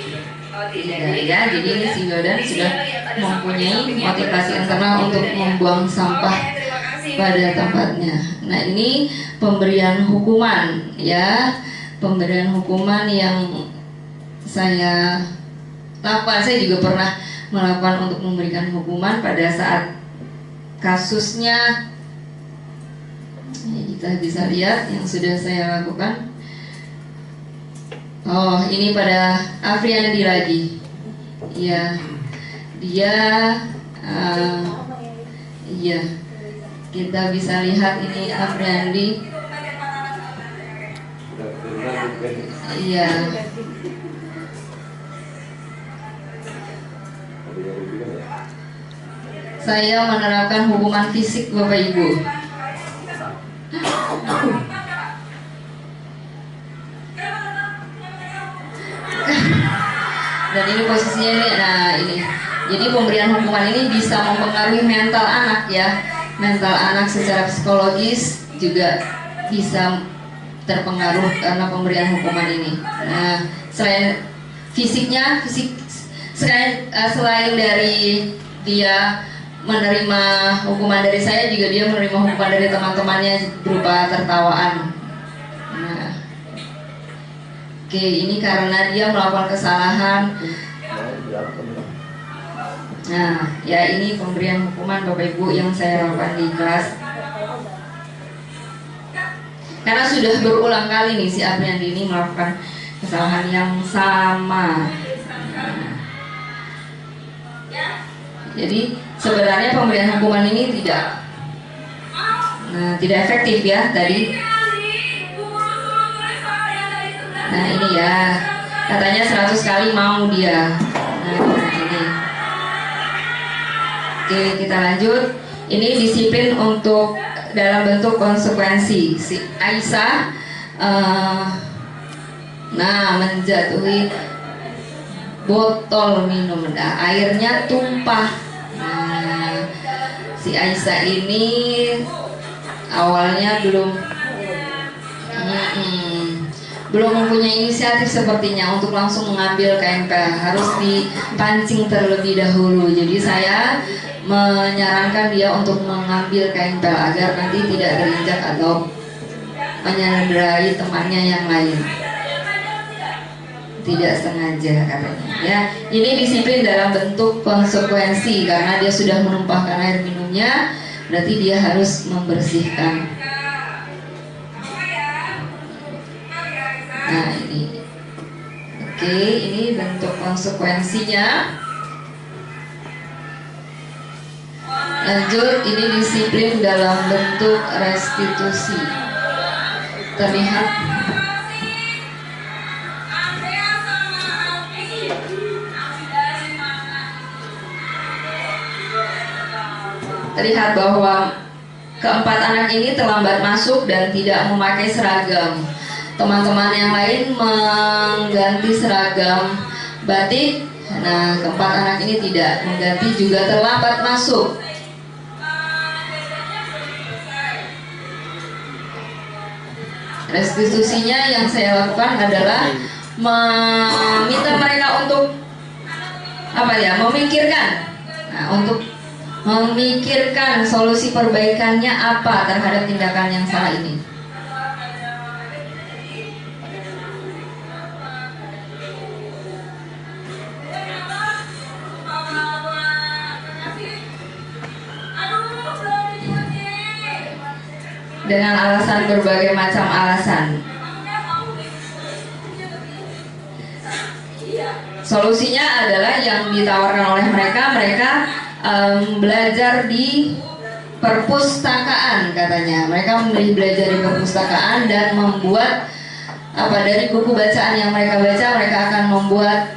Oh tidak. Ya, jadi ini si Wildan sudah mempunyai motivasi internal untuk membuang sampah pada tempatnya. Nah, ini pemberian hukuman, ya. Pemberian hukuman yang saya lakukan. Saya juga pernah melakukan untuk memberikan hukuman pada saat kasusnya. Ya, kita bisa lihat yang sudah saya lakukan. Oh, ini pada Afriandi lagi. Ya, dia iya. Kita bisa lihat ini Afriandi. Iya. Saya menerapkan hukuman fisik, Bapak Ibu. Dan ini posisinya ini, nah ini. Jadi pemberian hukuman ini bisa mempengaruhi mental anak, ya. Mental anak secara psikologis juga bisa terpengaruh karena pemberian hukuman ini. Nah, selain fisiknya, selain dari dia menerima hukuman dari saya, juga dia menerima hukuman dari teman-temannya berupa tertawaan. Nah, Oke, ini karena dia melakukan kesalahan. Nah, ya ini pemberian hukuman Bapak Ibu yang saya lakukan di kelas. Karena sudah berulang kali nih si Apriandi ini melakukan kesalahan yang sama. Jadi sebenarnya pemberian hukuman ini tidak efektif ya tadi. Nah ini ya, katanya 100 kali mau dia. Nah ini. Oke, kita lanjut. Ini disiplin untuk dalam bentuk konsekuensi. Si Aisyah menjatuhi botol minum, airnya tumpah. Nah, si Aisyah ini awalnya belum mempunyai inisiatif sepertinya untuk langsung mengambil KMPL, harus dipancing terlebih dahulu. Jadi saya menyarankan dia untuk mengambil KMPL agar nanti tidak terinjak atau menyanderai temannya yang lain. Tidak sengaja katanya ya. Ini disiplin dalam bentuk konsekuensi karena dia sudah menumpahkan air minumnya, berarti dia harus membersihkan. Nah ini oke, ini bentuk konsekuensinya. Lanjut, ini disiplin dalam bentuk restitusi. Terlihat bahwa keempat anak ini terlambat masuk dan tidak memakai seragam. Teman-teman yang lain mengganti seragam batik. Nah, keempat anak ini tidak mengganti, juga terlambat masuk. Restitusinya yang saya lakukan adalah meminta mereka untuk memikirkan. Nah, untuk memikirkan solusi perbaikannya apa terhadap tindakan yang salah ini. Dengan alasan berbagai macam alasan. Solusinya adalah yang ditawarkan oleh mereka belajar di perpustakaan katanya. Mereka memilih belajar di perpustakaan dan membuat dari buku bacaan yang mereka baca, mereka akan membuat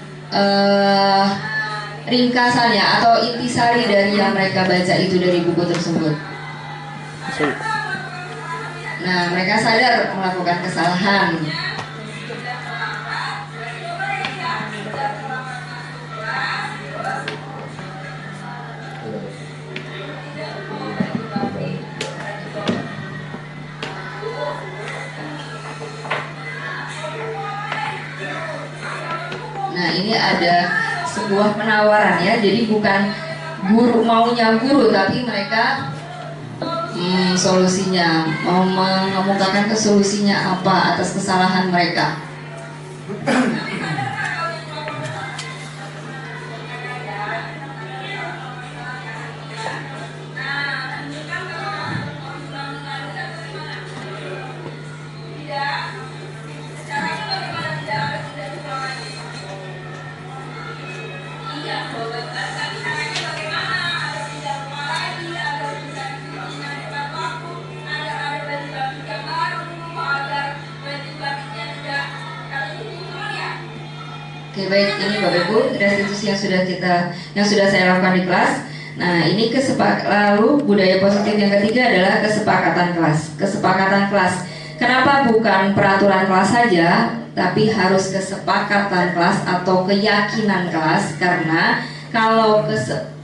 ringkasannya atau intisari dari yang mereka baca itu dari buku tersebut. Nah, mereka sadar melakukan kesalahan. Nah, ini ada sebuah penawaran ya. Jadi bukan guru maunya guru, tapi mereka solusinya, mau mengemukakan solusinya apa atas kesalahan mereka. Oke, baik, ini Bapak Ibu restitusi yang sudah saya lakukan di kelas. Nah, ini lalu budaya positif yang ketiga adalah kesepakatan kelas. Kesepakatan kelas. Kenapa bukan peraturan kelas saja, tapi harus kesepakatan kelas atau keyakinan kelas? Karena kalau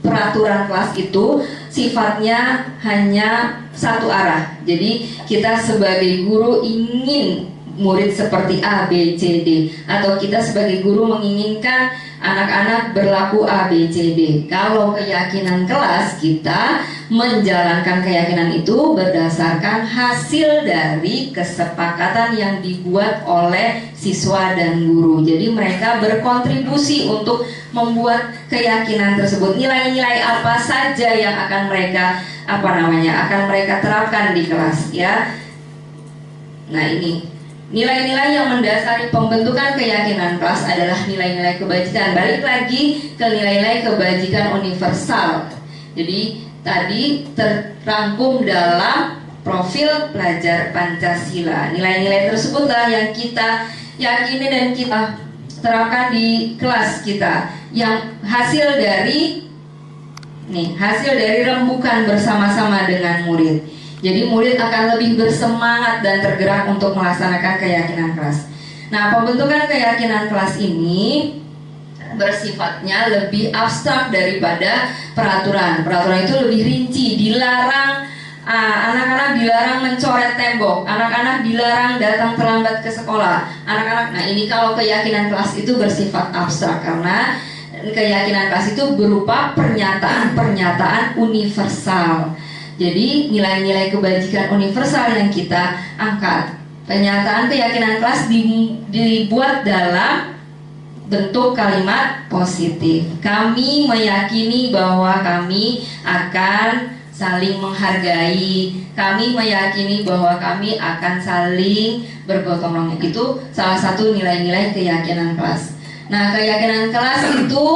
peraturan kelas itu sifatnya hanya satu arah. Jadi kita sebagai guru ingin murid seperti A, B, C, D, atau kita sebagai guru menginginkan anak-anak berlaku A, B, C, D. Kalau keyakinan kelas, kita menjalankan keyakinan itu berdasarkan hasil dari kesepakatan yang dibuat oleh siswa dan guru. Jadi mereka berkontribusi untuk membuat keyakinan tersebut. Nilai-nilai apa saja yang akan mereka akan mereka terapkan di kelas, ya. Nah, ini nilai-nilai yang mendasari pembentukan keyakinan kelas adalah nilai-nilai kebajikan. Balik lagi ke nilai-nilai kebajikan universal. Jadi tadi terrangkum dalam profil pelajar Pancasila. Nilai-nilai tersebutlah yang kita yakini dan kita terapkan di kelas kita, yang hasil dari rembukan bersama-sama dengan murid. Jadi murid akan lebih bersemangat dan tergerak untuk melaksanakan keyakinan kelas. Nah, pembentukan keyakinan kelas ini bersifatnya lebih abstrak daripada peraturan. Peraturan itu lebih rinci, dilarang, anak-anak dilarang mencoret tembok, anak-anak dilarang datang terlambat ke sekolah. Nah ini kalau keyakinan kelas itu bersifat abstrak, karena keyakinan kelas itu berupa pernyataan-pernyataan universal. Jadi nilai-nilai kebajikan universal yang kita angkat. Pernyataan keyakinan kelas dibuat dalam bentuk kalimat positif. Kami meyakini bahwa kami akan saling menghargai. Kami meyakini bahwa kami akan saling bergotong royong. Itu salah satu nilai-nilai keyakinan kelas. Nah, keyakinan kelas itu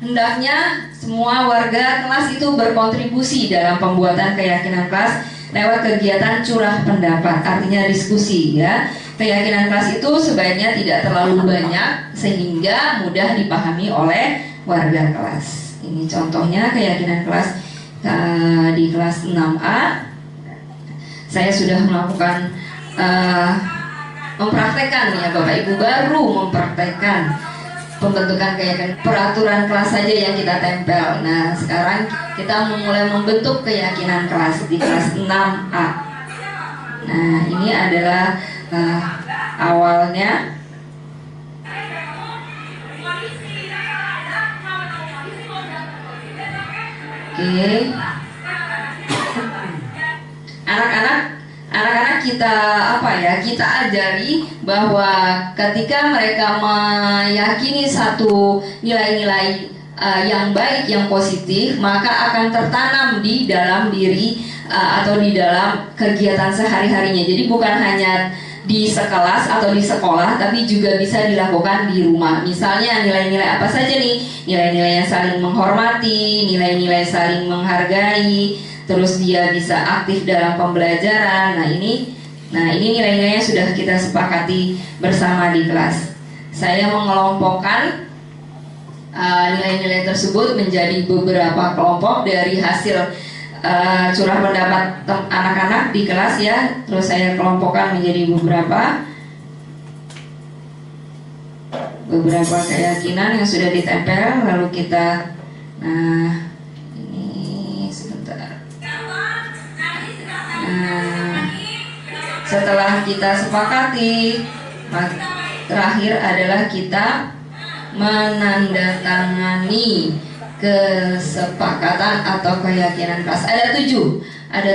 hendaknya semua warga kelas itu berkontribusi dalam pembuatan keyakinan kelas lewat kegiatan curah pendapat, artinya diskusi, ya. Keyakinan kelas itu sebaiknya tidak terlalu banyak sehingga mudah dipahami oleh warga kelas. Ini contohnya keyakinan kelas di kelas 6A. Saya sudah melakukan mempraktekkan, ya Bapak Ibu, baru mempraktekkan pembentukan keyakinan. Peraturan kelas saja yang kita tempel. Nah, sekarang kita memulai membentuk keyakinan kelas di kelas 6A. Nah, ini adalah awalnya. Oke. Anak-anak kita ajari bahwa ketika mereka meyakini satu nilai-nilai yang baik, yang positif, maka akan tertanam di dalam diri atau di dalam kegiatan sehari-harinya. Jadi bukan hanya di sekelas atau di sekolah, tapi juga bisa dilakukan di rumah. Misalnya nilai-nilai apa saja nih? Nilai-nilai yang saling menghormati, nilai-nilai saling menghargai, terus dia bisa aktif dalam pembelajaran. Nah ini nilai-nilainya sudah kita sepakati bersama di kelas. Saya mengelompokkan nilai-nilai tersebut menjadi beberapa kelompok dari hasil curah pendapat anak-anak di kelas, ya. Terus saya kelompokkan menjadi beberapa keyakinan yang sudah ditempel. Lalu kita, ini sebentar. Setelah kita sepakati, terakhir adalah kita menandatangani kesepakatan atau keyakinan kelas. Ada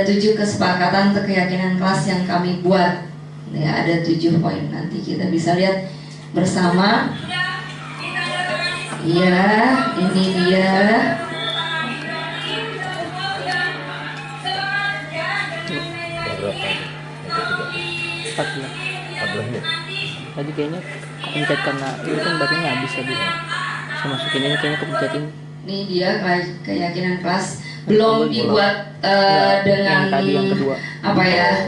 7 kesepakatan atau keyakinan kelas yang kami buat, ya. Ada 7 poin, nanti kita bisa lihat bersama. Ya, ini dia. Tadi kayaknya kepencet karena itu kan baterainya habis tadi. Saya masukin ini kayaknya kepencetin. Ini dia keyakinan kelas, belum dibuat dengan yang kedua.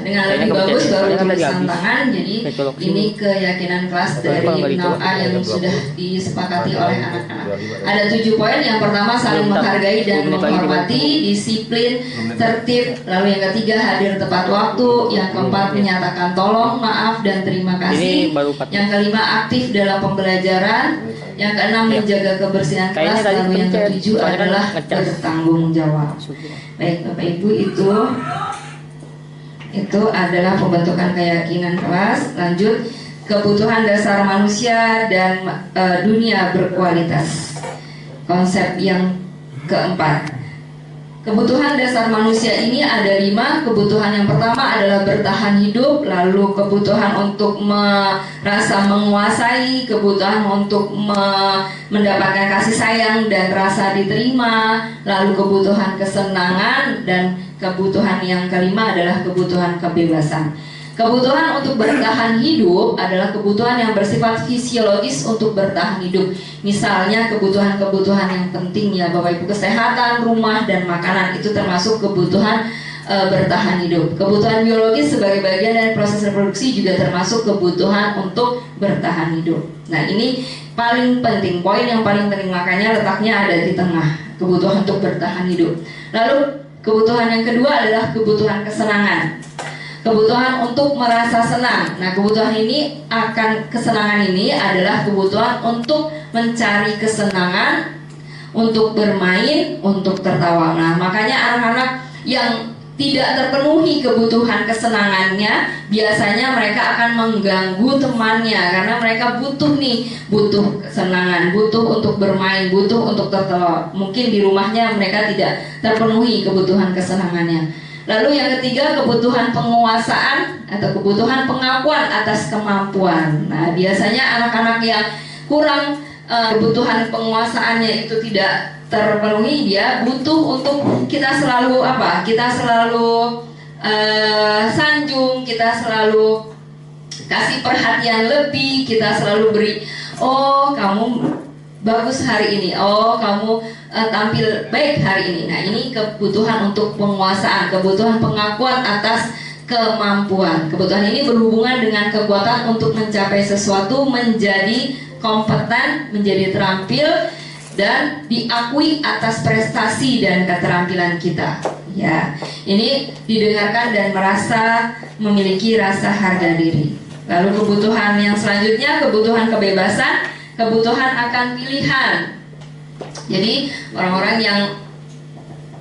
Dengan lebih bagus, baru tulisan tangan. Jadi ini keyakinan kelas dari 6A yang sudah disepakati oleh anak-anak. Ada 7 poin. Yang pertama, saling menghargai dan menghormati, disiplin, tertib. Lalu yang ketiga, hadir tepat waktu. Yang keempat, menyatakan tolong, maaf, dan terima kasih. Yang kelima, aktif dalam pembelajaran. Yang keenam, menjaga kebersihan kelas. Lalu yang ketujuh adalah bertanggung jawab. Baik Bapak Ibu, itu itu adalah pembentukan keyakinan kelas. Lanjut, kebutuhan dasar manusia dan dunia berkualitas. Konsep yang keempat, kebutuhan dasar manusia ini ada 5. Kebutuhan yang pertama adalah bertahan hidup, lalu kebutuhan untuk merasa menguasai, kebutuhan untuk mendapatkan kasih sayang dan rasa diterima, lalu kebutuhan kesenangan, dan kebutuhan yang kelima adalah kebutuhan kebebasan. Kebutuhan untuk bertahan hidup adalah kebutuhan yang bersifat fisiologis untuk bertahan hidup. Misalnya kebutuhan-kebutuhan yang penting ya Bapak Ibu, kesehatan, rumah, dan makanan, itu termasuk kebutuhan bertahan hidup. Kebutuhan biologis sebagai bagian dari proses reproduksi juga termasuk kebutuhan untuk bertahan hidup. Nah, ini paling penting, poin yang paling penting, makanya letaknya ada di tengah, kebutuhan untuk bertahan hidup. Lalu kebutuhan yang kedua adalah kebutuhan kesenangan. Kebutuhan untuk merasa senang. Nah, kebutuhan ini kesenangan ini adalah kebutuhan untuk mencari kesenangan, untuk bermain, untuk tertawa. Nah, makanya anak-anak yang tidak terpenuhi kebutuhan kesenangannya, biasanya mereka akan mengganggu temannya karena mereka butuh kesenangan, butuh untuk bermain, butuh untuk tertawa. Mungkin di rumahnya mereka tidak terpenuhi kebutuhan kesenangannya. Lalu yang ketiga, kebutuhan penguasaan atau kebutuhan pengakuan atas kemampuan. Nah, biasanya anak-anak yang kurang kebutuhan penguasaannya itu tidak terpenuhi, dia butuh untuk kita selalu kita selalu sanjung, kita selalu kasih perhatian lebih, kita selalu beri, oh kamu bagus hari ini, oh kamu tampil baik hari ini. Nah, ini kebutuhan untuk penguasaan, kebutuhan pengakuan atas kemampuan. Kebutuhan ini berhubungan dengan kekuatan untuk mencapai sesuatu, menjadi kompeten, menjadi terampil, dan diakui atas prestasi dan keterampilan kita. Ya, ini didengarkan dan merasa memiliki rasa harga diri. Lalu kebutuhan yang selanjutnya, kebutuhan kebebasan, kebutuhan akan pilihan. Jadi orang-orang yang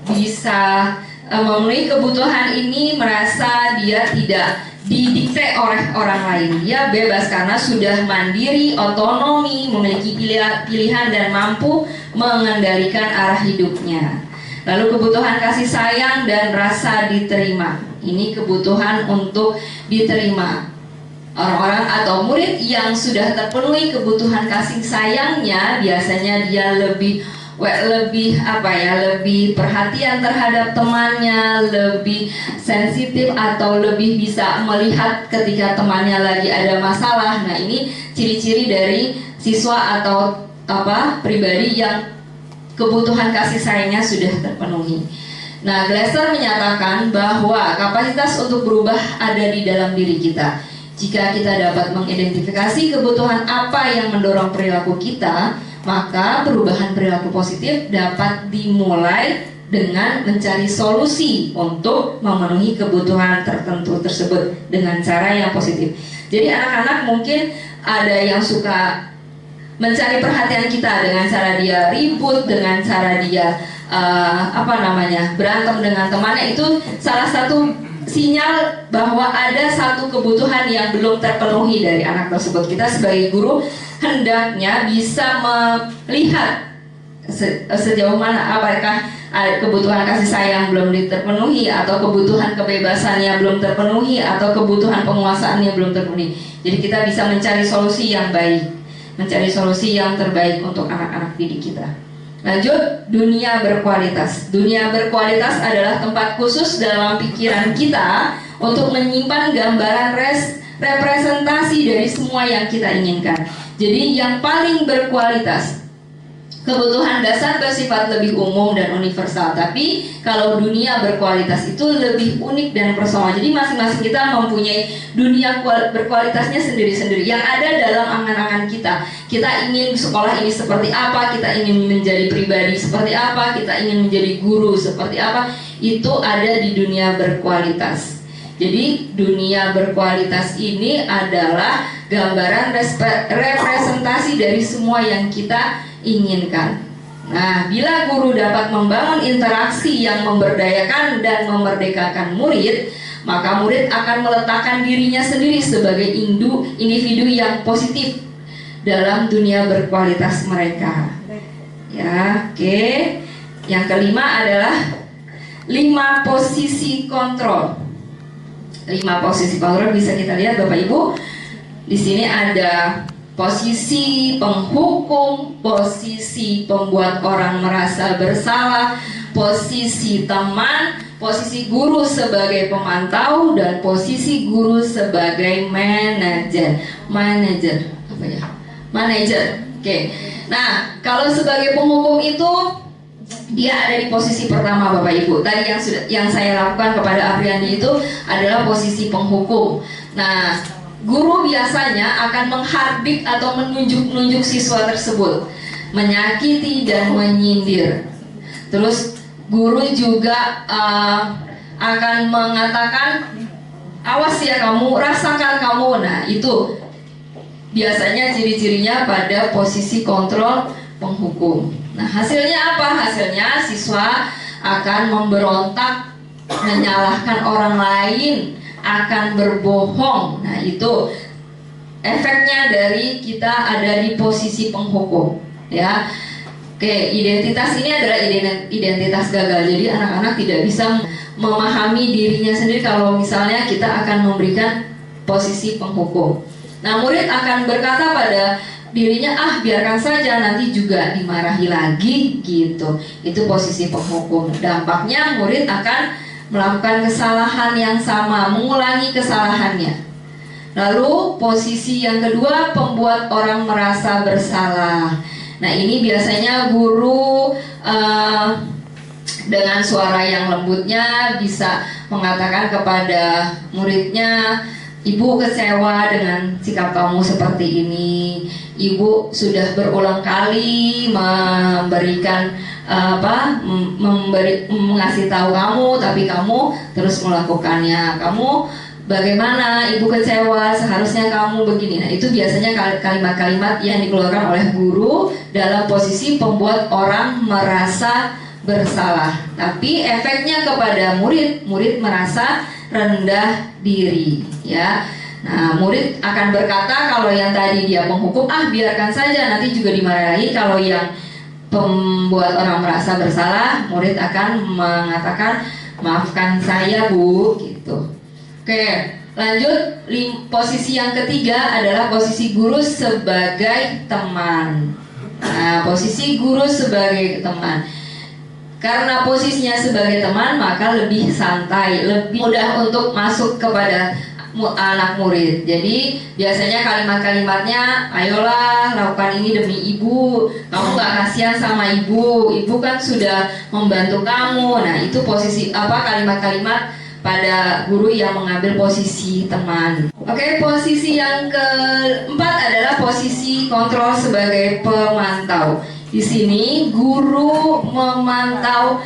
bisa memenuhi kebutuhan ini merasa dia tidak didikte oleh orang lain. Dia bebas karena sudah mandiri, otonomi, memiliki pilihan dan mampu mengendalikan arah hidupnya. Lalu kebutuhan kasih sayang dan rasa diterima. Ini kebutuhan untuk diterima. Orang-orang atau murid yang sudah terpenuhi kebutuhan kasih sayangnya, biasanya dia lebih perhatian terhadap temannya, lebih sensitif atau lebih bisa melihat ketika temannya lagi ada masalah. Nah, ini ciri-ciri dari siswa atau pribadi yang kebutuhan kasih sayangnya sudah terpenuhi. Nah, Glasser menyatakan bahwa kapasitas untuk berubah ada di dalam diri kita. Jika kita dapat mengidentifikasi kebutuhan apa yang mendorong perilaku kita, maka perubahan perilaku positif dapat dimulai dengan mencari solusi untuk memenuhi kebutuhan tertentu tersebut dengan cara yang positif. Jadi anak-anak mungkin ada yang suka mencari perhatian kita dengan cara dia ribut, dengan cara dia berantem dengan temannya. Itu salah satu sinyal bahwa ada satu kebutuhan yang belum terpenuhi dari anak tersebut. Kita sebagai guru hendaknya bisa melihat sejauh mana apakah kebutuhan kasih sayang belum terpenuhi, atau kebutuhan kebebasannya belum terpenuhi, atau kebutuhan penguasaannya belum terpenuhi. Jadi kita bisa mencari solusi yang baik, mencari solusi yang terbaik untuk anak-anak didik kita. Lanjut, dunia berkualitas. Dunia berkualitas adalah tempat khusus dalam pikiran kita untuk menyimpan gambaran representasi dari semua yang kita inginkan. Jadi yang paling berkualitas, kebutuhan dasar bersifat lebih umum dan universal, tapi kalau dunia berkualitas itu lebih unik dan personal. Jadi masing-masing kita mempunyai dunia berkualitasnya sendiri-sendiri yang ada dalam angan-angan kita. Kita ingin sekolah ini seperti apa, kita ingin menjadi pribadi seperti apa, kita ingin menjadi guru seperti apa, itu ada di dunia berkualitas. Jadi dunia berkualitas ini adalah gambaran representasi dari semua yang kita inginkan. Nah, bila guru dapat membangun interaksi yang memberdayakan dan memerdekakan murid, maka murid akan meletakkan dirinya sendiri sebagai individu yang positif dalam dunia berkualitas mereka. Ya, oke. Yang kelima adalah 5 posisi kontrol. 5 posisi kontrol bisa kita lihat Bapak Ibu. Di sini ada posisi penghukum, posisi pembuat orang merasa bersalah, posisi teman, posisi guru sebagai pemantau, dan posisi guru sebagai manajer. Apa ya? Manajer. Oke. Nah, kalau sebagai penghukum itu dia ada di posisi pertama Bapak Ibu. Tadi yang saya lakukan kepada Apriani itu adalah posisi penghukum. Nah, guru biasanya akan menghardik atau menunjuk-nunjuk siswa tersebut, menyakiti dan menyindir. Terus guru juga akan mengatakan, awas ya kamu, rasakan kamu. Nah, itu biasanya ciri-cirinya pada posisi kontrol penghukum. Nah, hasilnya apa? Hasilnya siswa akan memberontak, menyalahkan orang lain, akan berbohong. Nah, itu efeknya dari kita ada di posisi penghukum, ya. Oke, identitas ini adalah identitas gagal. Jadi anak-anak tidak bisa memahami dirinya sendiri kalau misalnya kita akan memberikan posisi penghukum. Nah, murid akan berkata pada dirinya, biarkan saja, nanti juga dimarahi lagi, gitu. Itu posisi penghukum. Dampaknya murid akan melakukan kesalahan yang sama, mengulangi kesalahannya. Lalu posisi yang kedua, pembuat orang merasa bersalah. Nah, ini biasanya guru dengan suara yang lembutnya bisa mengatakan kepada muridnya, Ibu kecewa dengan sikap kamu seperti ini. Ibu sudah berulang kali memberikan mengasih tahu kamu, tapi kamu terus melakukannya. Kamu bagaimana? Ibu kecewa, seharusnya kamu begini. Nah, itu biasanya kalimat-kalimat yang dikeluarkan oleh guru dalam posisi pembuat orang merasa bersalah. Tapi efeknya kepada murid merasa rendah diri, ya. Nah, murid akan berkata kalau yang tadi dia penghukum, biarkan saja, nanti juga dimarahi. Kalau yang pembuat orang merasa bersalah, murid akan mengatakan, maafkan saya Bu, gitu. Oke, lanjut. Posisi yang ketiga adalah posisi guru sebagai teman. Nah, posisi guru sebagai teman. Karena posisinya sebagai teman, maka lebih santai, lebih mudah untuk masuk kepada anak murid. Jadi biasanya kalimat-kalimatnya, ayolah lakukan ini demi ibu, kamu gak kasihan sama ibu kan sudah membantu kamu. Nah, itu posisi kalimat-kalimat pada guru yang mengambil posisi teman. Oke, posisi yang keempat adalah posisi kontrol sebagai pemantau. Di sini guru memantau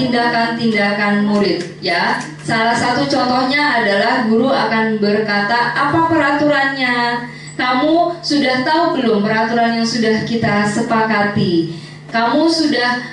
tindakan-tindakan murid, ya. Salah satu contohnya adalah guru akan berkata, apa peraturannya? Kamu sudah tahu belum peraturan yang sudah kita sepakati? Kamu sudah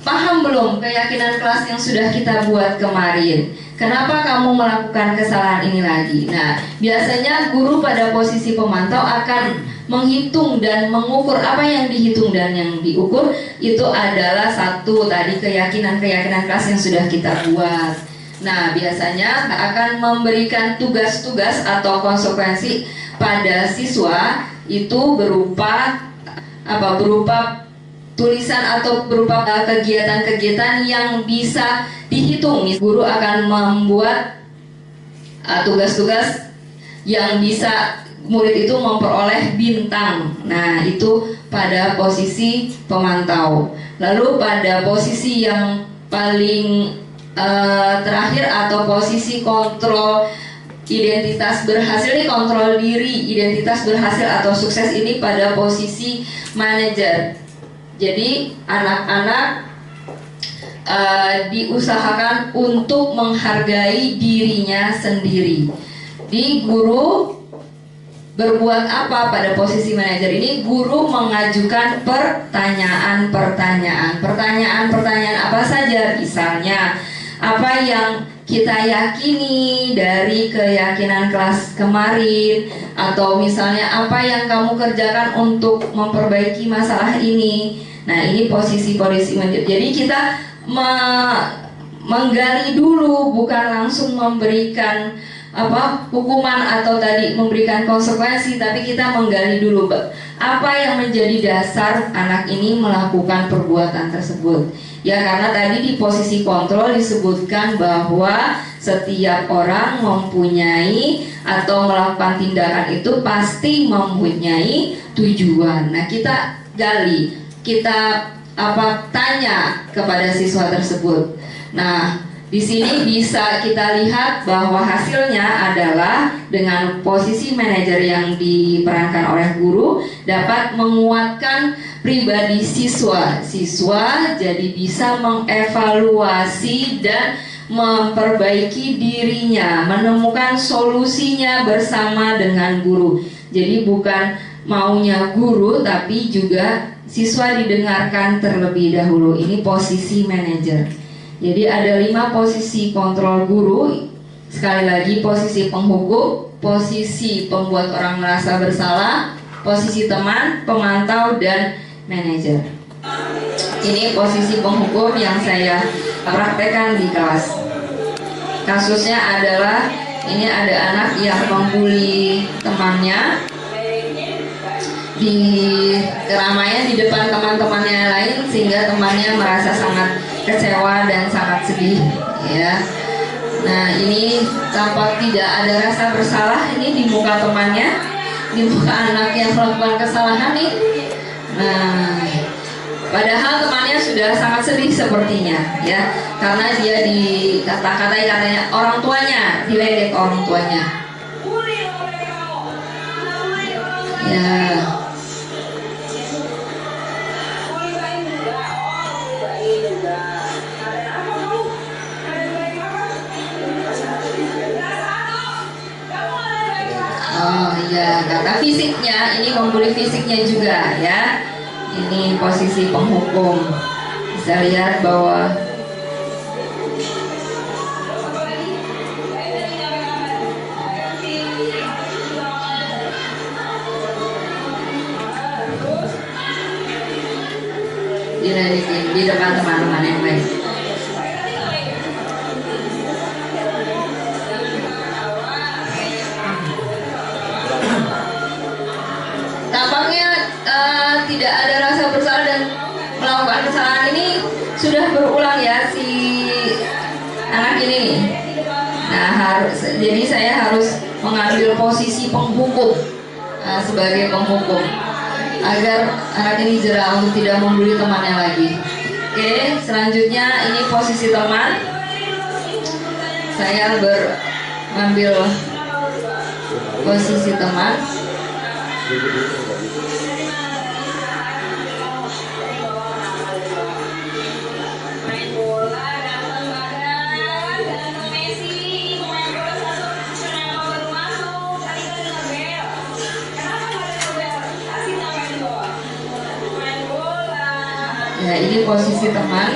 paham belum keyakinan kelas yang sudah kita buat kemarin? Kenapa kamu melakukan kesalahan ini lagi? Nah, biasanya guru pada posisi pemantau akan menghitung dan mengukur. Apa yang dihitung dan yang diukur itu adalah satu tadi keyakinan kelas yang sudah kita buat. Nah, biasanya akan memberikan tugas-tugas atau konsekuensi pada siswa itu berupa tulisan atau berupa kegiatan-kegiatan yang bisa dihitung. Guru akan membuat tugas-tugas yang bisa murid itu memperoleh bintang. Nah, itu pada posisi pemantau. Lalu pada posisi yang paling terakhir atau posisi kontrol identitas berhasil, ini kontrol diri, identitas berhasil atau sukses, ini pada posisi manajer. Jadi anak-anak diusahakan untuk menghargai dirinya sendiri. Di guru berbuat apa pada posisi manajer ini? Guru mengajukan pertanyaan apa saja. Misalnya, apa yang kita yakini dari keyakinan kelas kemarin, atau misalnya apa yang kamu kerjakan untuk memperbaiki masalah ini. Nah, ini posisi manajer. Jadi kita menggali dulu, bukan langsung memberikan hukuman atau tadi memberikan konsekuensi, tapi kita menggali dulu apa yang menjadi dasar anak ini melakukan perbuatan tersebut. Ya, karena tadi di posisi kontrol disebutkan bahwa setiap orang mempunyai atau melakukan tindakan itu pasti mempunyai tujuan. Nah, kita gali, kita tanya kepada siswa tersebut. Nah, di sini bisa kita lihat bahwa hasilnya adalah dengan posisi manajer yang diperankan oleh guru dapat menguatkan pribadi siswa. Siswa jadi bisa mengevaluasi dan memperbaiki dirinya, menemukan solusinya bersama dengan guru. Jadi bukan maunya guru, tapi juga siswa didengarkan terlebih dahulu. Ini posisi manajer. Jadi ada 5 posisi kontrol guru. Sekali lagi, posisi penghukum, posisi pembuat orang merasa bersalah, posisi teman, pemantau, dan manajer. Ini posisi penghukum yang saya praktekkan di kelas. Kasusnya adalah ini ada anak yang membuli temannya di keramaian di depan teman-temannya lain, sehingga temannya merasa sangat kecewa dan sangat sedih, ya. Nah, ini tampak tidak ada rasa bersalah ini di muka temannya, di muka anak yang melakukan kesalahan nih. Nah, padahal temannya sudah sangat sedih sepertinya, ya, karena dia dikata-katai katanya orang tuanya, diledek orang tuanya. Ya. Oh iya, kata fisiknya, ini membuli fisiknya juga, ya. Ini posisi penghukum. Bisa lihat bahwa diledekin di depan teman-teman yang lain. Tampaknya tidak ada rasa bersalah dan melakukan kesalahan ini sudah berulang, ya, si anak ini. Nah, jadi saya harus mengambil posisi penghukum, sebagai penghukum, agar anak ini jera untuk tidak membuli temannya lagi. Oke, selanjutnya ini posisi teman. Saya mengambil posisi teman. Ya, ini posisi teman.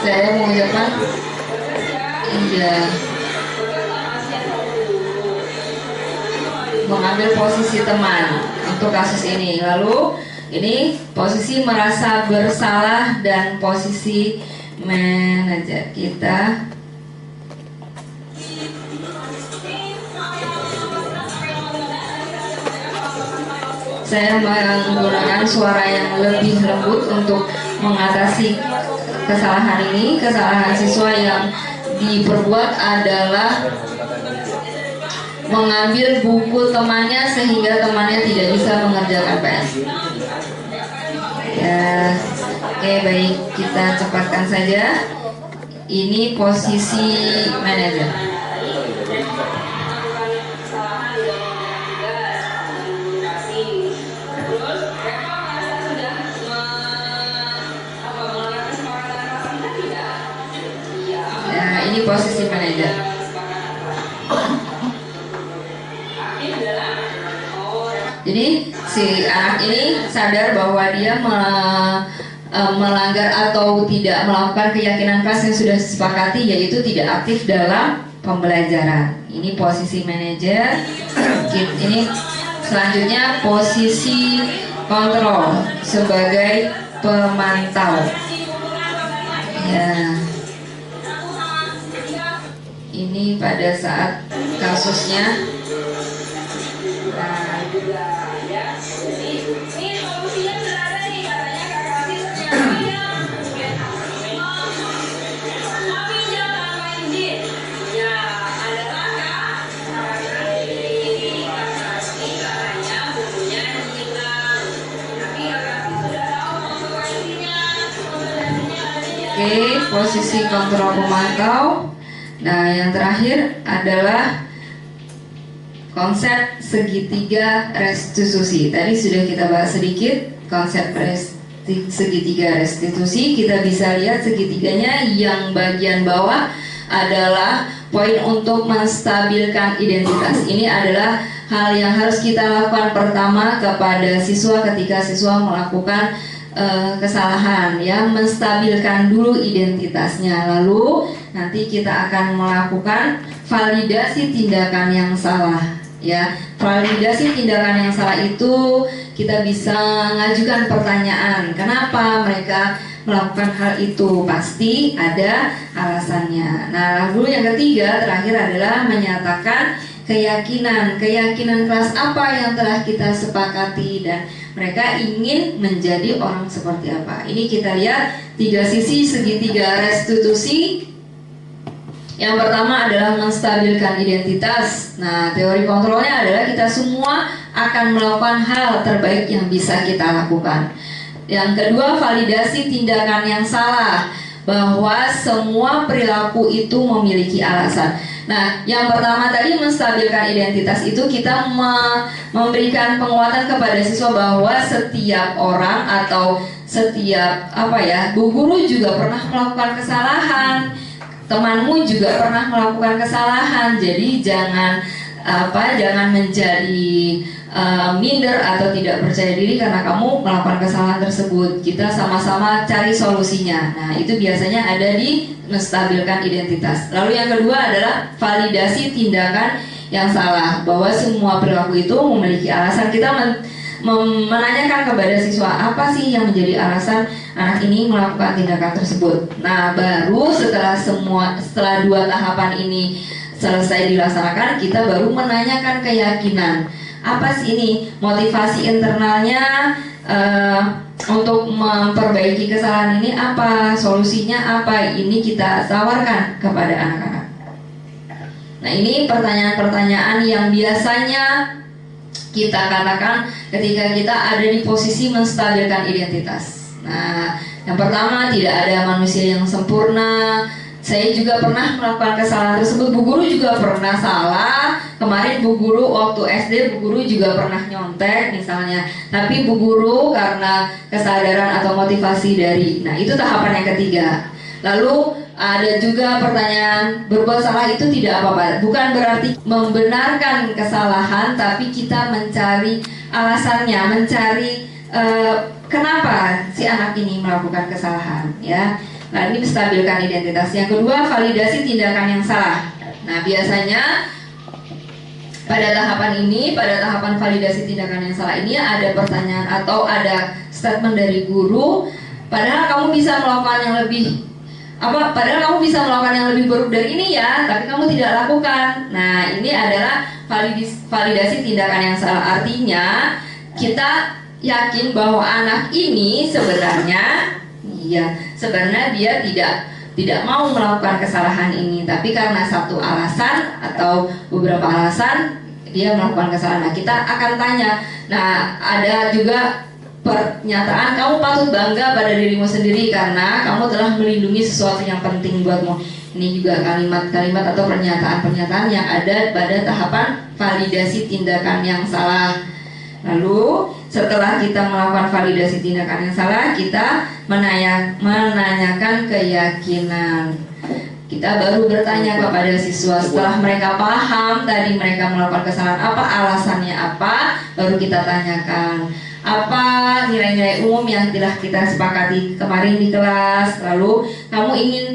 Saya mengucapkan iya, mengambil posisi teman untuk kasus ini. Lalu ini posisi merasa bersalah dan posisi manajer kita. Saya menggunakan suara yang lebih lembut untuk mengatasi kesalahan ini. Kesalahan siswa yang diperbuat adalah mengambil buku temannya sehingga temannya tidak bisa mengerjakan PS. Ya, oke, baik, kita cepatkan saja. Ini posisi manajer. Jadi si anak ini sadar bahwa dia melanggar atau tidak melakukan keyakinan kelas yang sudah disepakati, yaitu tidak aktif dalam pembelajaran. Ini posisi manajer. Ini selanjutnya posisi kontrol sebagai pemantau. Ya. Ini pada saat kasusnya. Nah, Oke, posisi kontrol pemantau. Nah, yang terakhir adalah konsep segitiga restitusi. Tadi sudah kita bahas sedikit konsep segitiga restitusi. Kita bisa lihat segitiganya yang bagian bawah adalah poin untuk menstabilkan identitas. Ini adalah hal yang harus kita lakukan pertama kepada siswa ketika siswa melakukan kesalahan, ya, menstabilkan dulu identitasnya. Lalu nanti kita akan melakukan validasi tindakan yang salah, ya. Validasi tindakan yang salah itu kita bisa mengajukan pertanyaan, kenapa mereka melakukan hal itu? Pasti ada alasannya. Nah, lalu yang ketiga terakhir adalah menyatakan keyakinan kelas apa yang telah kita sepakati dan mereka ingin menjadi orang seperti apa. Ini kita lihat 3 sisi segitiga restitusi. Yang pertama adalah menstabilkan identitas. Nah, teori kontrolnya adalah kita semua akan melakukan hal terbaik yang bisa kita lakukan. Yang kedua, validasi tindakan yang salah, bahwa semua perilaku itu memiliki alasan. Nah, yang pertama tadi menstabilkan identitas itu kita memberikan penguatan kepada siswa bahwa setiap orang atau setiap Bu guru juga pernah melakukan kesalahan, temanmu juga pernah melakukan kesalahan. Jadi jangan menjadi minder atau tidak percaya diri karena kamu melakukan kesalahan tersebut. Kita sama-sama cari solusinya. Nah, itu biasanya ada di menstabilkan identitas. Lalu yang kedua adalah validasi tindakan yang salah, bahwa semua perilaku itu memiliki alasan. Kita menanyakan kepada siswa apa sih yang menjadi alasan anak ini melakukan tindakan tersebut. Nah, baru setelah 2 tahapan ini selesai dilaksanakan, kita baru menanyakan keyakinan. Apa sih ini motivasi internalnya untuk memperbaiki kesalahan ini, apa solusinya, apa ini kita tawarkan kepada anak-anak. Nah, ini pertanyaan-pertanyaan yang biasanya kita katakan ketika kita ada di posisi menstabilkan identitas. Nah, yang pertama, tidak ada manusia yang sempurna. Saya juga pernah melakukan kesalahan tersebut. Bu guru juga pernah salah. Kemarin bu guru waktu SD, bu guru juga pernah nyontek misalnya. Tapi bu guru karena kesadaran atau motivasi dari. Nah, itu tahapan yang ketiga. Lalu ada juga pertanyaan, berbuat salah itu tidak apa-apa. Bukan berarti membenarkan kesalahan, tapi kita mencari alasannya, mencari kenapa si anak ini melakukan kesalahan, ya. Nah, ini menstabilkan identitas. Yang kedua, validasi tindakan yang salah. Nah, biasanya pada tahapan ini, pada tahapan validasi tindakan yang salah ini ada pertanyaan atau ada statement dari guru, padahal kamu bisa melakukan yang lebih buruk dari ini ya, tapi kamu tidak lakukan. Nah, ini adalah validasi tindakan yang salah. Artinya kita yakin bahwa anak ini sebenarnya dia tidak mau melakukan kesalahan ini, tapi karena satu alasan atau beberapa alasan dia melakukan kesalahan. Nah, kita akan tanya. Nah, ada juga pernyataan, kamu patut bangga pada dirimu sendiri karena kamu telah melindungi sesuatu yang penting buatmu. Ini juga kalimat-kalimat atau pernyataan-pernyataan yang ada pada tahapan validasi tindakan yang salah. Lalu setelah kita melakukan validasi tindakan yang salah, kita menanyakan keyakinan. kita baru bertanya kepada siswa. Setelah mereka paham tadi mereka melakukan kesalahan apa, alasannya apa, baru kita tanyakan apa nilai-nilai umum yang telah kita sepakati kemarin di kelas. Lalu kamu ingin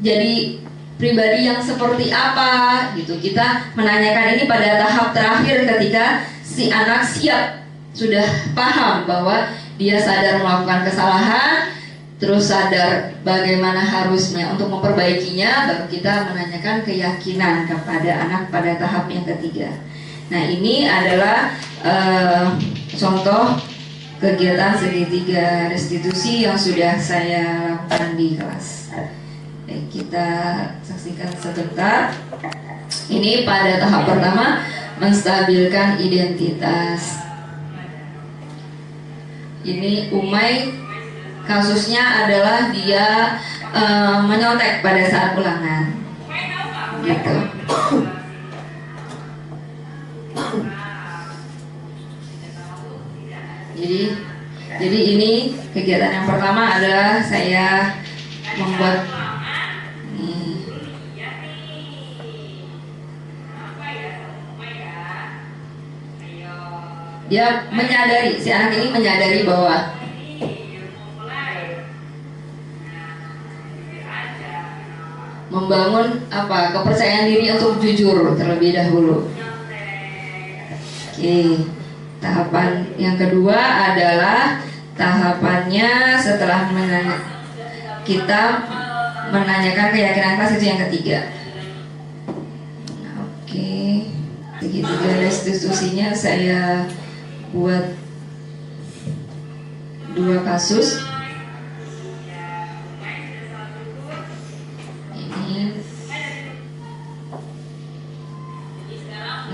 jadi pribadi yang seperti apa gitu. Kita menanyakan ini pada tahap terakhir ketika si anak siap, sudah paham bahwa dia sadar melakukan kesalahan, terus sadar bagaimana harusnya untuk memperbaikinya, baru kita menanyakan keyakinan kepada anak pada tahap yang ketiga. Nah, ini adalah contoh kegiatan segitiga restitusi yang sudah saya lakukan di kelas. Baik, kita saksikan sebentar. Ini pada tahap pertama, menstabilkan identitas. Ini Umay, kasusnya adalah dia menyontek pada saat ulangan, gitu. Jadi ini kegiatan yang pertama adalah saya membuat dia menyadari, si anak ini menyadari bahwa membangun kepercayaan diri untuk jujur terlebih dahulu. Oke, tahapan yang kedua adalah tahapannya setelah kita menanyakan keyakinan kelas, itu yang ketiga. Oke, segitiga restitusinya saya buat 2 kasus.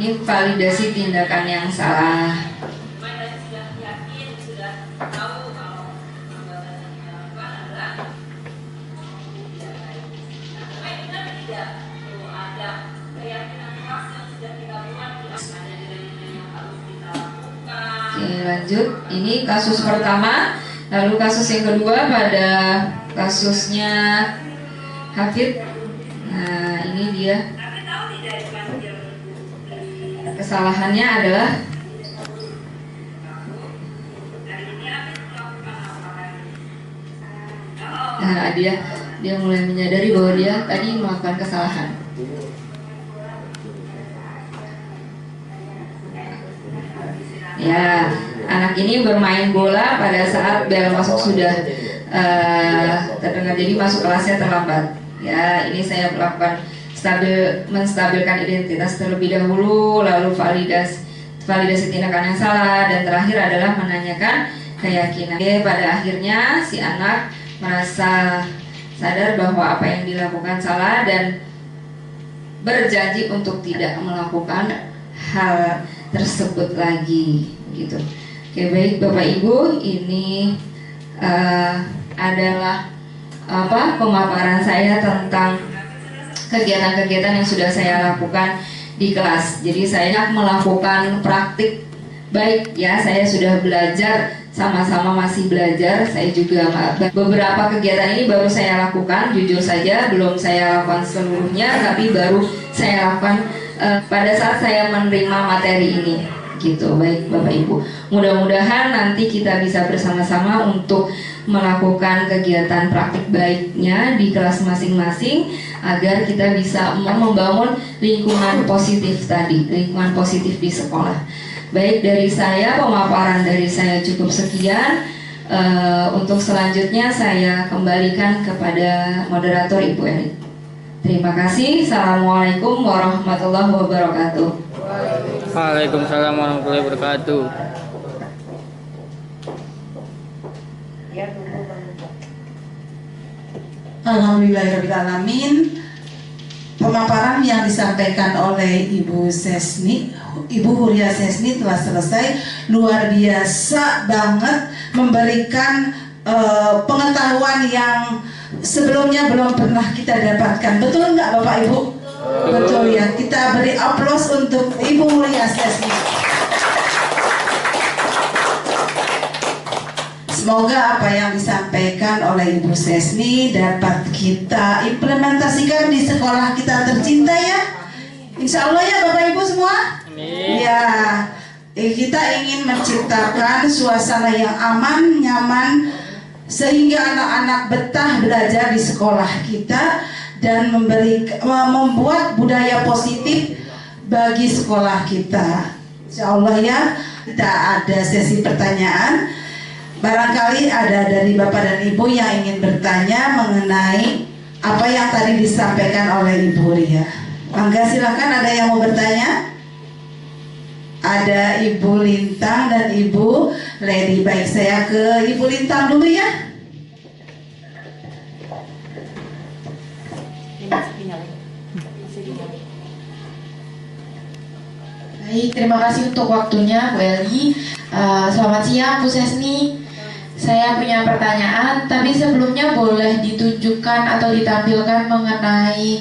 Ini validasi tindakan yang salah. Oke, lanjut. Ini kasus pertama. Lalu kasus yang kedua pada kasusnya Hafid. Nah, ini dia. Kesalahannya adalah dia mulai menyadari bahwa dia tadi melakukan kesalahan. Ya, anak ini bermain bola pada saat bel masuk sudah terdengar, jadi masuk kelasnya terlambat. Ya, ini saya melakukan menstabilkan identitas terlebih dahulu, lalu validasi tindakan yang salah, dan terakhir adalah menanyakan keyakinan. Pada akhirnya si anak merasa sadar bahwa apa yang dilakukan salah dan berjanji untuk tidak melakukan hal tersebut lagi, gitu. Oke, baik Bapak Ibu, ini adalah pemaparan saya tentang kegiatan-kegiatan yang sudah saya lakukan di kelas. Jadi saya melakukan praktik baik, ya, saya sudah belajar, sama-sama masih belajar. Saya juga beberapa kegiatan ini baru saya lakukan, jujur saja belum saya lakukan seluruhnya, tapi baru saya lakukan pada saat saya menerima materi ini, gitu. Baik Bapak Ibu, mudah-mudahan nanti kita bisa bersama-sama untuk melakukan kegiatan praktik baiknya di kelas masing-masing, agar kita bisa membangun lingkungan positif tadi, lingkungan positif di sekolah. Baik, dari saya, pemaparan dari saya cukup sekian. Untuk selanjutnya saya kembalikan kepada moderator Ibu Eni. Terima kasih. Assalamualaikum warahmatullahi wabarakatuh. Waalaikumsalam warahmatullahi wabarakatuh. Alhamdulillahirrahmanirrahim. Pemaparan yang disampaikan oleh Ibu Sesni, Ibu Huria Sesni telah selesai. Luar biasa banget, memberikan pengetahuan yang sebelumnya belum pernah kita dapatkan. Betul nggak Bapak Ibu? Betul ya. Kita beri aplaus untuk Ibu Huria Sesni. Semoga apa yang disampaikan oleh Ibu Sesni dapat kita implementasikan di sekolah kita tercinta ya. Insya Allah ya Bapak Ibu semua. Ya, kita ingin menciptakan suasana yang aman, nyaman, sehingga anak-anak betah belajar di sekolah kita dan membuat budaya positif bagi sekolah kita. Insya Allah ya, kita ada sesi pertanyaan. Barangkali ada dari Bapak dan Ibu yang ingin bertanya mengenai apa yang tadi disampaikan oleh Ibu Ria. Mangga silakan, ada yang mau bertanya? Ada Ibu Lintang dan Ibu Lady. Baik, saya ke Ibu Lintang dulu ya. Baik, terima kasih untuk waktunya Bu Eli. Selamat siang Bu Sesni. Saya punya pertanyaan, tapi sebelumnya boleh ditunjukkan atau ditampilkan mengenai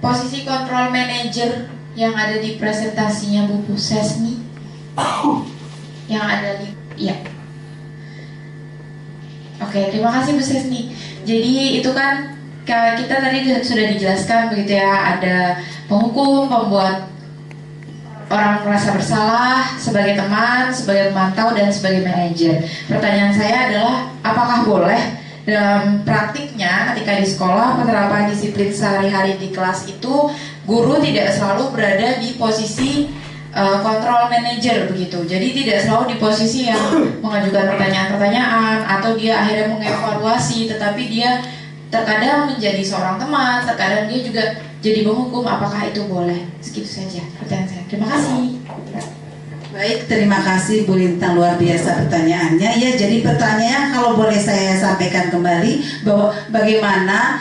posisi control manager yang ada di presentasinya Bu Sesni. Yang ada di, ya. Oke, terima kasih Bu Sesni. Jadi itu kan kita tadi sudah dijelaskan begitu ya, ada penghukum, pembuat orang merasa bersalah, sebagai teman, sebagai pemantau, dan sebagai manajer. Pertanyaan saya adalah, apakah boleh dalam praktiknya ketika di sekolah penerapan disiplin sehari-hari di kelas itu guru tidak selalu berada di posisi kontrol manajer begitu. Jadi tidak selalu di posisi yang mengajukan pertanyaan-pertanyaan atau dia akhirnya mengevaluasi, tetapi dia terkadang menjadi seorang teman, terkadang dia juga jadi penghukum. Apakah itu boleh? Segitu saja pertanyaan saya. Terima kasih. Baik, terima kasih Bu Lintang, luar biasa pertanyaannya ya. Jadi pertanyaan kalau boleh saya sampaikan kembali bahwa bagaimana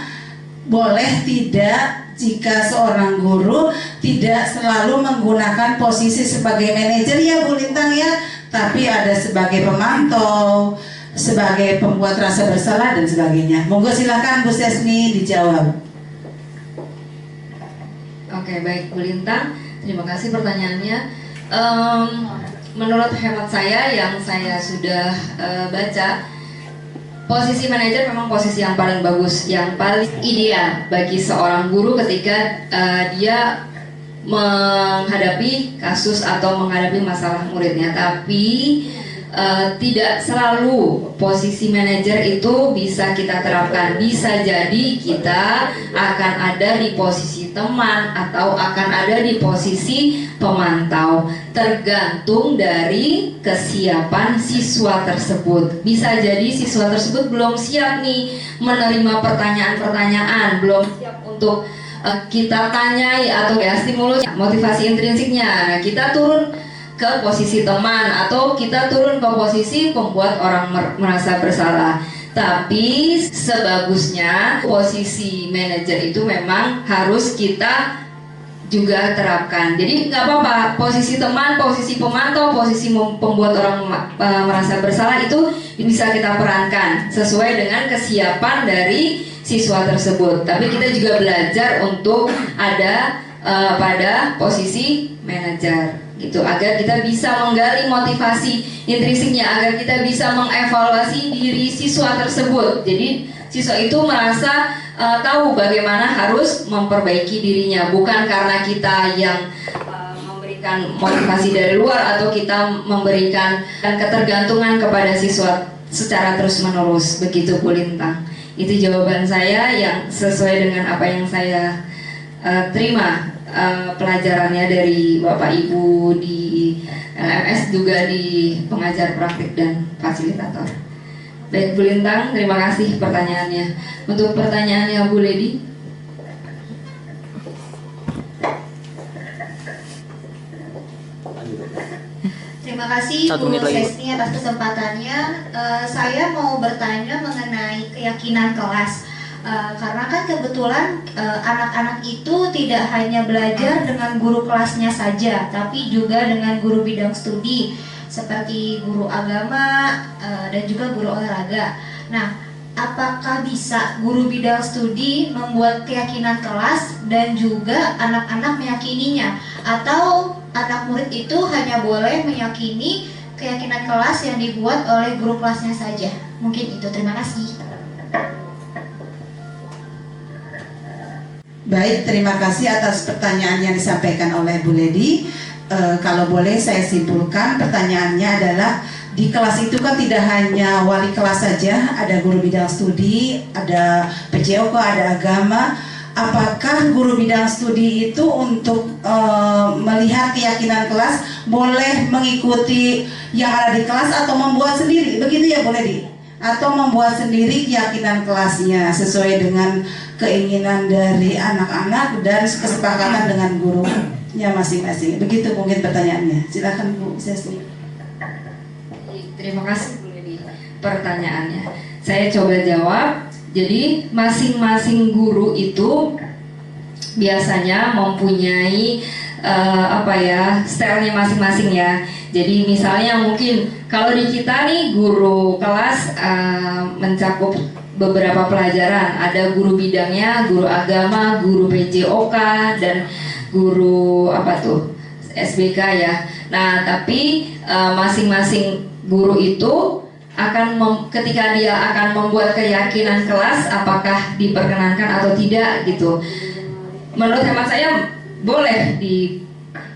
boleh tidak jika seorang guru tidak selalu menggunakan posisi sebagai manajer ya Bu Lintang ya, tapi ada sebagai pemantau, sebagai pembuat rasa bersalah dan sebagainya. Monggo silakan Bu Sesni dijawab. Oke, baik Bu Lintang, terima kasih pertanyaannya. Menurut hemat saya yang saya sudah baca, posisi manajer memang posisi yang paling bagus, yang paling ideal bagi seorang guru ketika dia menghadapi kasus atau menghadapi masalah muridnya. Tapi tidak selalu posisi manajer itu bisa kita terapkan. Bisa jadi kita akan ada di posisi teman atau akan ada di posisi pemantau, tergantung dari kesiapan siswa tersebut. Bisa jadi siswa tersebut belum siap nih menerima pertanyaan-pertanyaan, belum siap untuk kita tanyai atau ya stimulus motivasi intrinsiknya. Nah, kita turun ke posisi teman atau kita turun ke posisi pembuat orang merasa bersalah. Tapi sebagusnya posisi manajer itu memang harus kita juga terapkan. Jadi nggak apa-apa posisi teman, posisi pemantau, posisi pembuat orang merasa bersalah itu bisa kita perankan sesuai dengan kesiapan dari siswa tersebut. Tapi kita juga belajar untuk ada pada posisi manajer gitu, agar kita bisa menggali motivasi intrinsiknya, agar kita bisa mengevaluasi diri siswa tersebut. Jadi siswa itu merasa tahu bagaimana harus memperbaiki dirinya, bukan karena kita yang memberikan motivasi dari luar atau kita memberikan ketergantungan kepada siswa secara terus-menerus. Begitu Bu Lintang. Itu jawaban saya yang sesuai dengan apa yang saya terima pelajarannya dari Bapak Ibu di LMS, juga di pengajar praktik dan fasilitator. Baik Bu Lintang, terima kasih pertanyaannya. Untuk pertanyaannya Bu Lady. Terima kasih Bu Sesni atas kesempatannya. Saya mau bertanya mengenai keyakinan kelas. Karena kan kebetulan anak-anak itu tidak hanya belajar dengan guru kelasnya saja, tapi juga dengan guru bidang studi seperti guru agama dan juga guru olahraga. Nah, apakah bisa guru bidang studi membuat keyakinan kelas dan juga anak-anak meyakininya, atau anak murid itu hanya boleh meyakini keyakinan kelas yang dibuat oleh guru kelasnya saja. Mungkin itu. Terima kasih. Baik, terima kasih atas pertanyaan yang disampaikan oleh Bu Ledi. Kalau boleh saya simpulkan, pertanyaannya adalah di kelas itu kan tidak hanya wali kelas saja, ada guru bidang studi, ada PJOK, ada agama. Apakah guru bidang studi itu untuk melihat keyakinan kelas boleh mengikuti yang ada di kelas atau membuat sendiri? Begitu ya Bu Ledi? Atau membuat sendiri keyakinan kelasnya sesuai dengan keinginan dari anak-anak dan kesepakatan dengan gurunya masing-masing. Begitu mungkin pertanyaannya. Silakan Bu Sesti. Terima kasih Bu Ledi pertanyaannya. Saya coba jawab. Jadi masing-masing guru itu biasanya mempunyai stylenya masing-masing ya. Jadi misalnya mungkin kalau di kita nih guru kelas mencakup beberapa pelajaran. Ada guru bidangnya, guru agama, guru PJOK, dan guru SBK ya. Nah tapi masing-masing guru itu akan ketika dia akan membuat keyakinan kelas apakah diperkenankan atau tidak gitu. Menurut hemat saya boleh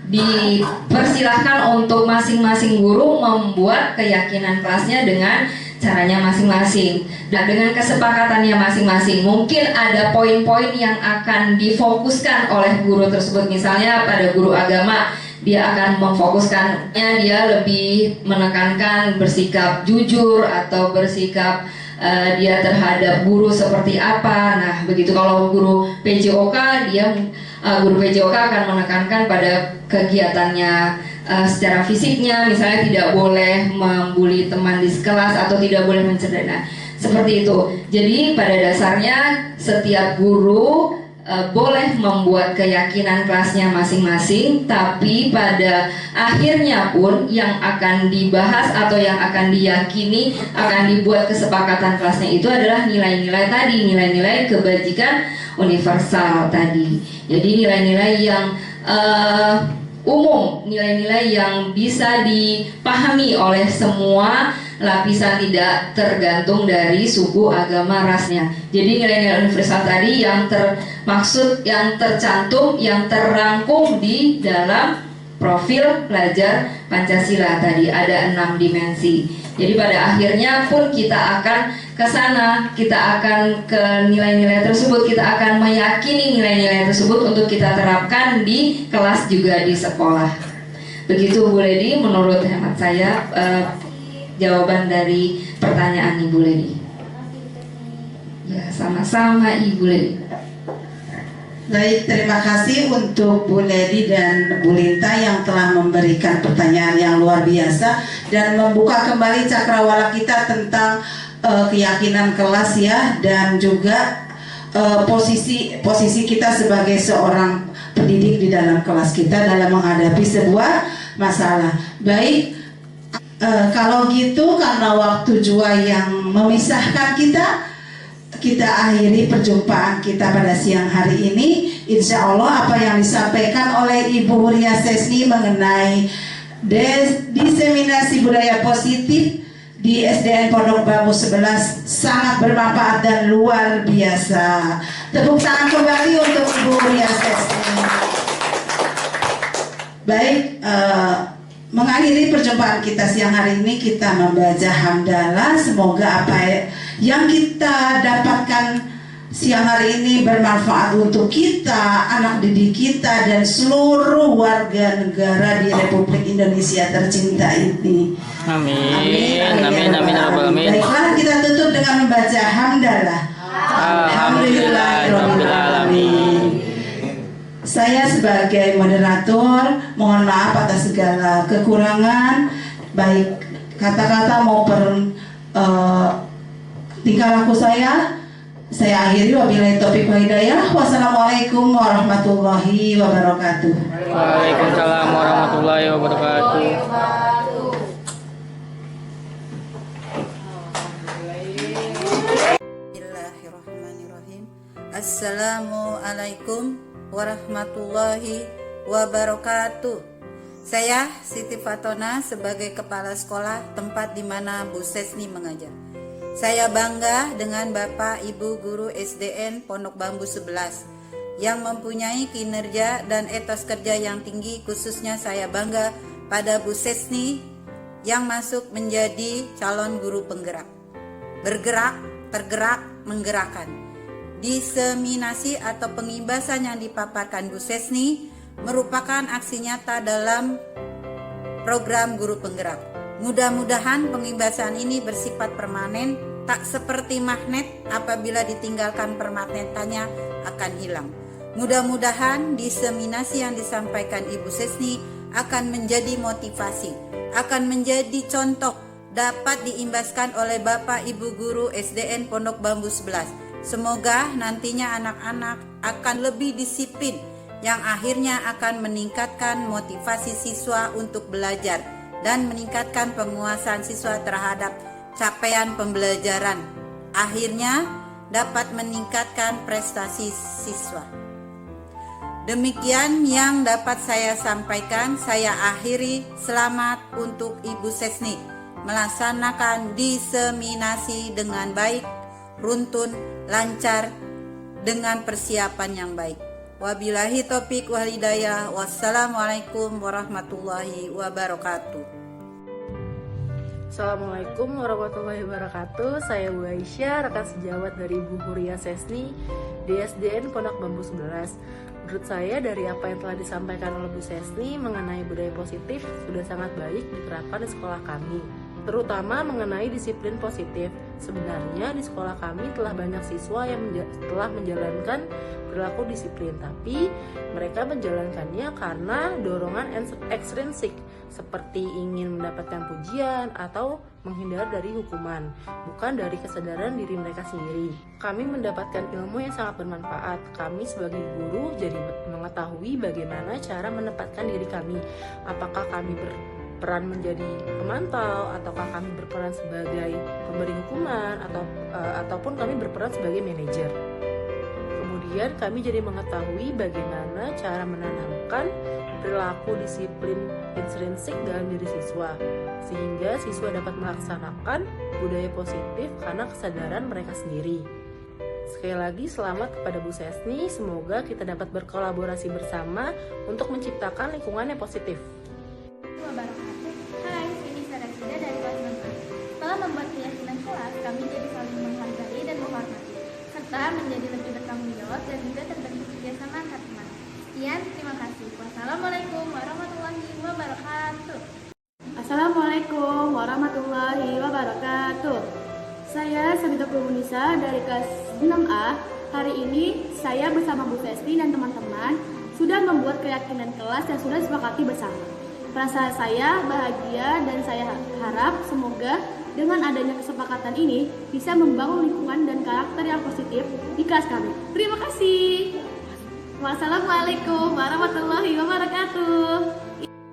dipersilahkan untuk masing-masing guru membuat keyakinan kelasnya dengan caranya masing-masing dan dengan kesepakatannya masing-masing. Mungkin ada poin-poin yang akan difokuskan oleh guru tersebut. Misalnya pada guru agama, dia akan memfokuskannya, dia lebih menekankan bersikap jujur atau bersikap dia terhadap guru seperti apa. Nah begitu kalau guru PJOK, guru PJOK akan menekankan pada kegiatannya secara fisiknya, misalnya tidak boleh membuli teman di kelas atau tidak boleh mencela. Nah, seperti itu. Jadi pada dasarnya setiap guru boleh membuat keyakinan kelasnya masing-masing, tapi pada akhirnya pun yang akan dibahas atau yang akan diyakini, akan dibuat kesepakatan kelasnya itu adalah nilai-nilai tadi, nilai-nilai kebajikan universal tadi. Jadi nilai-nilai yang umum, nilai-nilai yang bisa dipahami oleh semua lapisan, tidak tergantung dari suku, agama, rasnya. Jadi nilai-nilai universal tadi yang termaksud, yang tercantum, yang terangkum di dalam profil pelajar Pancasila tadi, ada 6 dimensi. Jadi pada akhirnya pun kita akan ke sana, kita akan ke nilai-nilai tersebut, kita akan meyakini nilai-nilai tersebut untuk kita terapkan di kelas juga di sekolah. Begitu Bu Ledi, menurut hemat saya jawaban dari pertanyaan Ibu Ledi. Ya, sama-sama Ibu Ledi. Baik, terima kasih untuk Bu Ledi dan Bu Linta yang telah memberikan pertanyaan yang luar biasa dan membuka kembali cakrawala kita tentang keyakinan kelas ya, dan juga posisi kita sebagai seorang pendidik di dalam kelas kita dalam menghadapi sebuah masalah. Baik. Kalau gitu, karena waktu jua yang memisahkan kita akhiri perjumpaan kita pada siang hari ini. Insya Allah apa yang disampaikan oleh Ibu Huria Sesni mengenai diseminasi budaya positif di SDN Pondok Bambu 11 sangat bermanfaat dan luar biasa. Tepuk tangan kembali untuk Ibu Huria Sesni. Baik, mengakhiri perjumpaan kita siang hari ini, kita membaca hamdalah. Semoga apa yang kita dapatkan siang hari ini bermanfaat untuk kita, anak didik kita, dan seluruh warga negara di Republik Indonesia tercinta ini. Amin. Amin. Amin. Amin. Baiklah, kita tutup dengan membaca hamdalah. Alhamdulillahirobbilalamin. Saya sebagai moderator mohon maaf atas segala kekurangan, baik kata-kata maupun tingkah laku saya. Saya akhiri, wabillahi taufiq wal hidayah. Wassalamualaikum warahmatullahi wabarakatuh. Waalaikumsalam warahmatullahi wabarakatuh. Bismillahirrahmanirrahim. Assalamualaikum warahmatullahi wabarakatuh. Saya Siti Fatona sebagai kepala sekolah tempat di mana Bu Sesni mengajar. Saya bangga dengan Bapak Ibu guru SDN Pondok Bambu 11 yang mempunyai kinerja dan etos kerja yang tinggi. Khususnya saya bangga pada Bu Sesni yang masuk menjadi calon guru penggerak. Bergerak, tergerak, menggerakkan. Diseminasi atau pengimbasan yang dipaparkan Bu Sesni merupakan aksi nyata dalam program guru penggerak. Mudah-mudahan pengimbasan ini bersifat permanen, tak seperti magnet, apabila ditinggalkan permanetannya akan hilang. Mudah-mudahan diseminasi yang disampaikan Ibu Sesni akan menjadi motivasi, akan menjadi contoh, dapat diimbaskan oleh Bapak Ibu guru SDN Pondok Bambu 11. Semoga nantinya anak-anak akan lebih disiplin, yang akhirnya akan meningkatkan motivasi siswa untuk belajar dan meningkatkan penguasaan siswa terhadap capaian pembelajaran. Akhirnya dapat meningkatkan prestasi siswa. Demikian yang dapat saya sampaikan. Saya akhiri. Selamat untuk Ibu Sesni melaksanakan diseminasi dengan baik, runtun, lancar, dengan persiapan yang baik. Wabillahi taufiq wal hidayah. Wassalamualaikum warahmatullahi wabarakatuh. Assalamualaikum warahmatullahi wabarakatuh. Saya Bu Aisyah, rekan sejawat dari Bu Huria Sesni di SDN Pondok Bambu 11. Menurut saya dari apa yang telah disampaikan oleh Bu Sesni mengenai budaya positif sudah sangat baik diterapkan di sekolah kami, terutama mengenai disiplin positif. Sebenarnya di sekolah kami telah banyak siswa yang telah menjalankan perilaku disiplin, tapi mereka menjalankannya karena dorongan ekstrinsik seperti ingin mendapatkan pujian atau menghindar dari hukuman, bukan dari kesadaran diri mereka sendiri. Kami mendapatkan ilmu yang sangat bermanfaat. Kami sebagai guru jadi mengetahui bagaimana cara menempatkan diri kami. Apakah kami berperan menjadi pemantau, ataukah kami berperan sebagai pemberi hukuman, ataupun kami berperan sebagai manajer. Kemudian kami jadi mengetahui bagaimana cara menanamkan perilaku disiplin intrinsik dalam diri siswa, sehingga siswa dapat melaksanakan budaya positif karena kesadaran mereka sendiri. Sekali lagi selamat kepada Bu Sesni, semoga kita dapat berkolaborasi bersama untuk menciptakan lingkungan yang positif. Hai, ini saya Rafida dari kelas 6A. Setelah membuat keyakinan kelas, kami jadi saling menghargai dan menghormati, serta menjadi lebih bertanggung jawab dan juga terbentuk kerjasama antar teman. Sekian, terima kasih. Wassalamualaikum warahmatullahi wabarakatuh. Assalamualaikum warahmatullahi wabarakatuh. Saya Sabita Purmunisa dari kelas 6A. Hari ini saya bersama Bu Sesni dan teman-teman sudah membuat keyakinan kelas yang sudah disepakati bersama. Perasaan saya bahagia dan saya harap semoga dengan adanya kesepakatan ini bisa membangun lingkungan dan karakter yang positif di kelas kami. Terima kasih. Wassalamualaikum warahmatullahi wabarakatuh.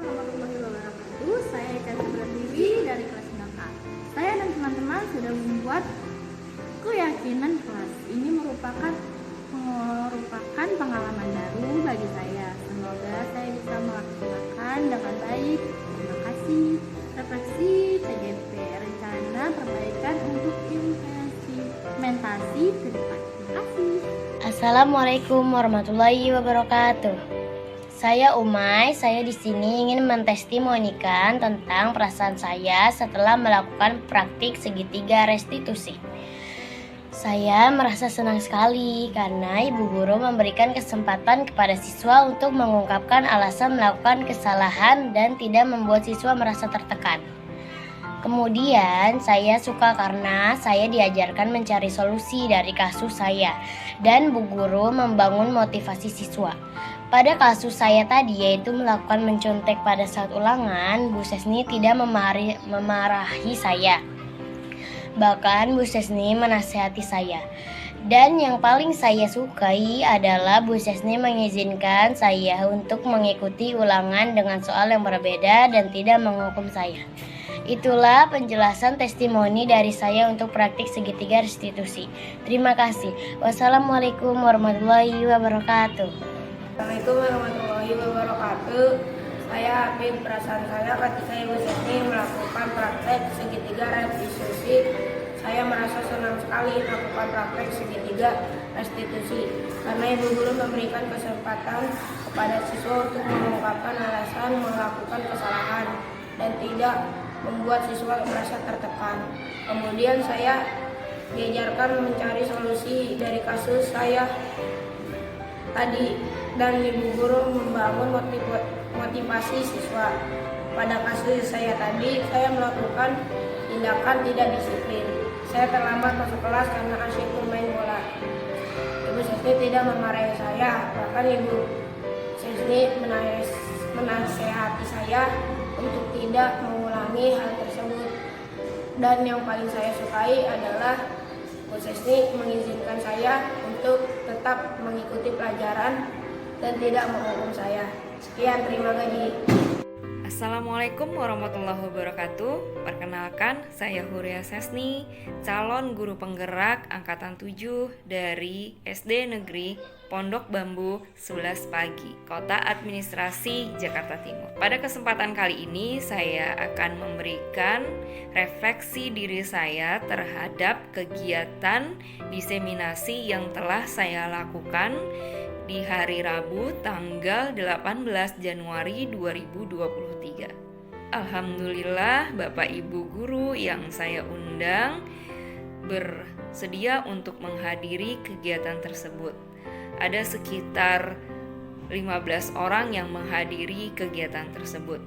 Warahmatullahi wabarakatuh. Saya Eka Subrandiri dari kelas 6A. Saya dan teman-teman sudah membuat keyakinan kelas. Ini merupakan pengalaman baru bagi saya. Semoga saya bisa melaksanakan dengan baik. Terima kasih. Refleksi TGP, rencana perbaikan untuk implementasi ke depan. Terima kasih. Assalamualaikum warahmatullahi wabarakatuh. Saya Umay, saya di sini ingin mentestimonikan tentang perasaan saya setelah melakukan praktik segitiga restitusi. Saya merasa senang sekali karena ibu guru memberikan kesempatan kepada siswa untuk mengungkapkan alasan melakukan kesalahan dan tidak membuat siswa merasa tertekan. Kemudian saya suka karena saya diajarkan mencari solusi dari kasus saya dan bu guru membangun motivasi siswa. Pada kasus saya tadi yaitu melakukan mencontek pada saat ulangan, Bu Sesni tidak memarahi saya. Bahkan Bu Sesni menasihati saya. Dan yang paling saya sukai adalah Bu Sesni mengizinkan saya untuk mengikuti ulangan dengan soal yang berbeda dan tidak menghukum saya. Itulah penjelasan testimoni dari saya untuk praktik segitiga restitusi. Terima kasih. Wassalamualaikum warahmatullahi wabarakatuh. Assalamualaikum warahmatullahi wabarakatuh. Saya yakin perasaan saya ketika Ibu Sesni melakukan praktek segitiga restitusi. Saya merasa senang sekali melakukan praktek segitiga restitusi karena Ibu Guru memberikan kesempatan kepada siswa untuk mengungkapkan alasan melakukan kesalahan dan tidak membuat siswa merasa tertekan. Kemudian saya diajarkan mencari solusi dari kasus saya tadi dan Ibu Guru membangun motivasi siswa. Pada kasus saya tadi, saya melakukan tindakan tidak disiplin. Saya terlambat masuk kelas karena asyik bermain bola. Ibu Sesni tidak memarahi saya, bahkan Ibu Sesni menasehati saya untuk tidak mengulangi hal tersebut. Dan yang paling saya sukai adalah Bu Sesni mengizinkan saya untuk tetap mengikuti pelajaran dan tidak menghukum saya. Sekian, terima kasih. Assalamualaikum warahmatullahi wabarakatuh. Perkenalkan, saya Huria Sesni, calon guru penggerak angkatan 7 dari SD Negeri Pondok Bambu 11 Pagi, Kota Administrasi Jakarta Timur. Pada kesempatan kali ini saya akan memberikan refleksi diri saya terhadap kegiatan diseminasi yang telah saya lakukan di hari Rabu tanggal 18 Januari 2023. Alhamdulillah Bapak Ibu guru yang saya undang bersedia untuk menghadiri kegiatan tersebut. Ada sekitar 15 orang yang menghadiri kegiatan tersebut.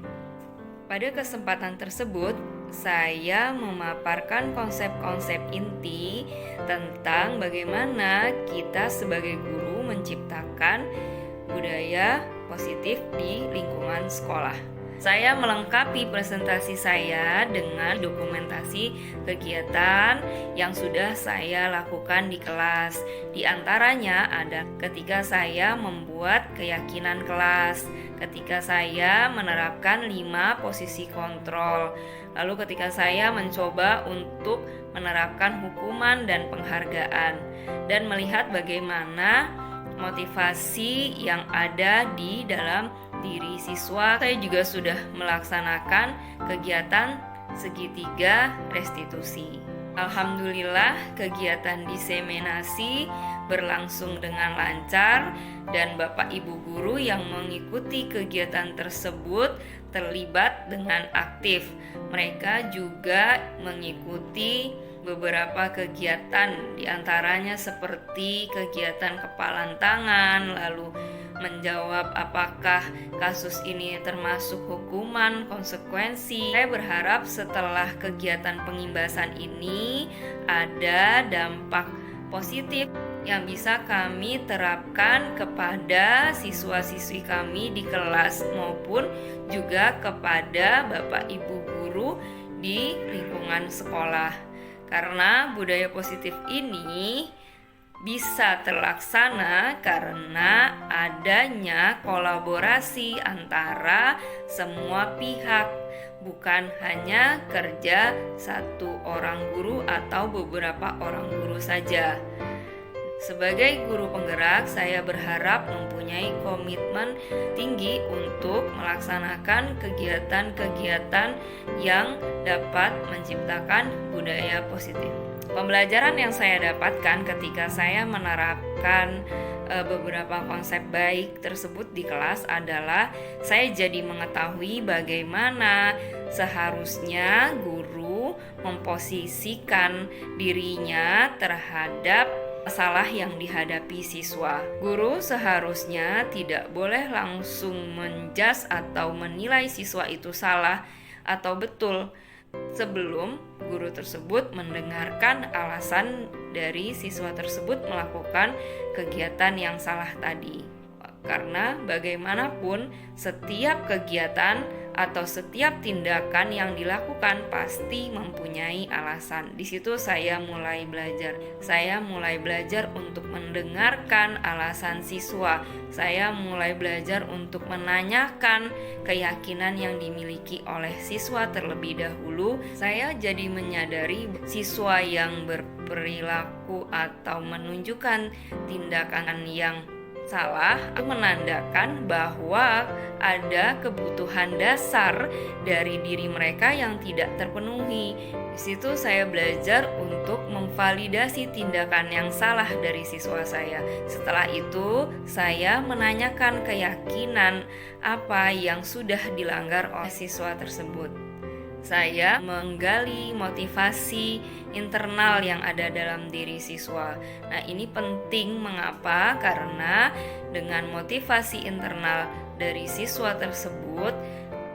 Pada kesempatan tersebut, saya memaparkan konsep-konsep inti tentang bagaimana kita sebagai guru menciptakan budaya positif di lingkungan sekolah. Saya melengkapi presentasi saya dengan dokumentasi kegiatan yang sudah saya lakukan di kelas. Di antaranya ada ketika saya membuat keyakinan kelas, ketika saya menerapkan 5 posisi kontrol, lalu ketika saya mencoba untuk menerapkan hukuman dan penghargaan, dan melihat bagaimana motivasi yang ada di dalam diri siswa. Saya juga sudah melaksanakan kegiatan segitiga restitusi. Alhamdulillah kegiatan diseminasi berlangsung dengan lancar dan Bapak Ibu guru yang mengikuti kegiatan tersebut terlibat dengan aktif. Mereka juga mengikuti beberapa kegiatan, diantaranya seperti kegiatan kepalan tangan, lalu menjawab apakah kasus ini termasuk hukuman, konsekuensi. Saya berharap setelah kegiatan pengimbasan ini ada dampak positif yang bisa kami terapkan kepada siswa-siswi kami di kelas maupun juga kepada Bapak Ibu guru di lingkungan sekolah. Karena budaya positif ini bisa terlaksana karena adanya kolaborasi antara semua pihak, bukan hanya kerja satu orang guru atau beberapa orang guru saja. Sebagai guru penggerak, saya berharap mempunyai komitmen tinggi untuk melaksanakan kegiatan-kegiatan yang dapat menciptakan budaya positif. Pembelajaran yang saya dapatkan ketika saya menerapkan beberapa konsep baik tersebut di kelas adalah saya jadi mengetahui bagaimana seharusnya guru memposisikan dirinya terhadap masalah yang dihadapi siswa. Guru seharusnya tidak boleh langsung menjudge atau menilai siswa itu salah atau betul sebelum guru tersebut mendengarkan alasan dari siswa tersebut melakukan kegiatan yang salah tadi. Karena bagaimanapun setiap kegiatan atau setiap tindakan yang dilakukan pasti mempunyai alasan. Di situ saya mulai belajar. Saya mulai belajar untuk mendengarkan alasan siswa. Saya mulai belajar untuk menanyakan keyakinan yang dimiliki oleh siswa terlebih dahulu. Saya jadi menyadari siswa yang berperilaku atau menunjukkan tindakan yang salah menandakan bahwa ada kebutuhan dasar dari diri mereka yang tidak terpenuhi. Di situ saya belajar untuk memvalidasi tindakan yang salah dari siswa saya. Setelah itu, saya menanyakan keyakinan apa yang sudah dilanggar oleh siswa tersebut. Saya menggali motivasi internal yang ada dalam diri siswa. Nah, ini penting mengapa? Karena dengan motivasi internal dari siswa tersebut,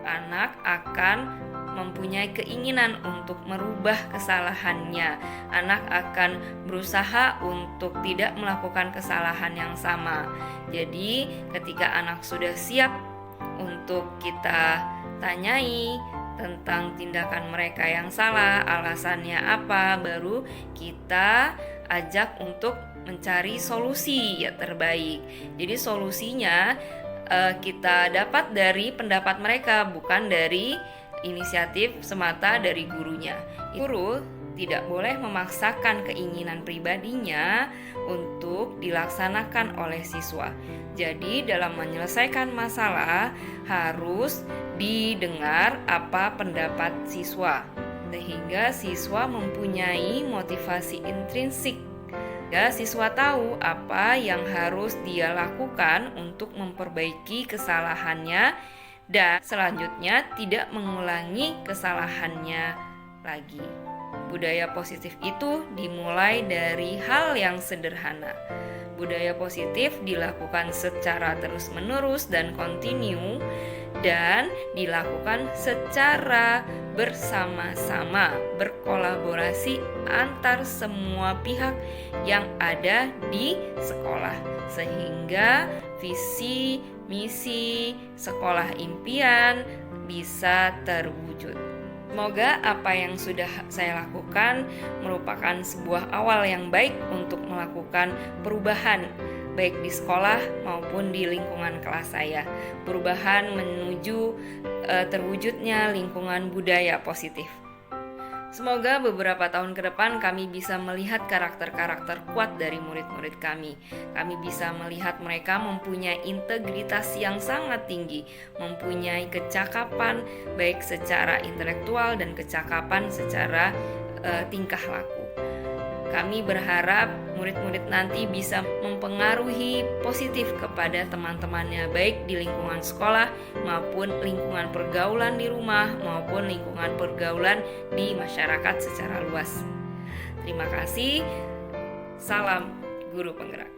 anak akan mempunyai keinginan untuk merubah kesalahannya. Anak akan berusaha untuk tidak melakukan kesalahan yang sama. Jadi, ketika anak sudah siap untuk kita tanyai tentang tindakan mereka yang salah, alasannya apa, baru kita ajak untuk mencari solusi yang terbaik. Jadi solusinya kita dapat dari pendapat mereka, bukan dari inisiatif semata dari gurunya. Guru tidak boleh memaksakan keinginan pribadinya untuk dilaksanakan oleh siswa. Jadi dalam menyelesaikan masalah harus didengar apa pendapat siswa, sehingga siswa mempunyai motivasi intrinsik. Ya, siswa tahu apa yang harus dia lakukan untuk memperbaiki kesalahannya dan selanjutnya tidak mengulangi kesalahannya lagi. Budaya positif itu dimulai dari hal yang sederhana. Budaya positif dilakukan secara terus-menerus dan kontinu dan dilakukan secara bersama-sama, berkolaborasi antar semua pihak yang ada di sekolah, sehingga visi misi sekolah impian bisa terwujud. Semoga apa yang sudah saya lakukan merupakan sebuah awal yang baik untuk melakukan perubahan baik di sekolah maupun di lingkungan kelas saya. Perubahan menuju terwujudnya lingkungan budaya positif. Semoga beberapa tahun ke depan kami bisa melihat karakter-karakter kuat dari murid-murid kami. Kami bisa melihat mereka mempunyai integritas yang sangat tinggi, mempunyai kecakapan baik secara intelektual dan kecakapan secara tingkah laku. Kami berharap murid-murid nanti bisa mempengaruhi positif kepada teman-temannya baik di lingkungan sekolah maupun lingkungan pergaulan di rumah maupun lingkungan pergaulan di masyarakat secara luas. Terima kasih. Salam Guru Penggerak.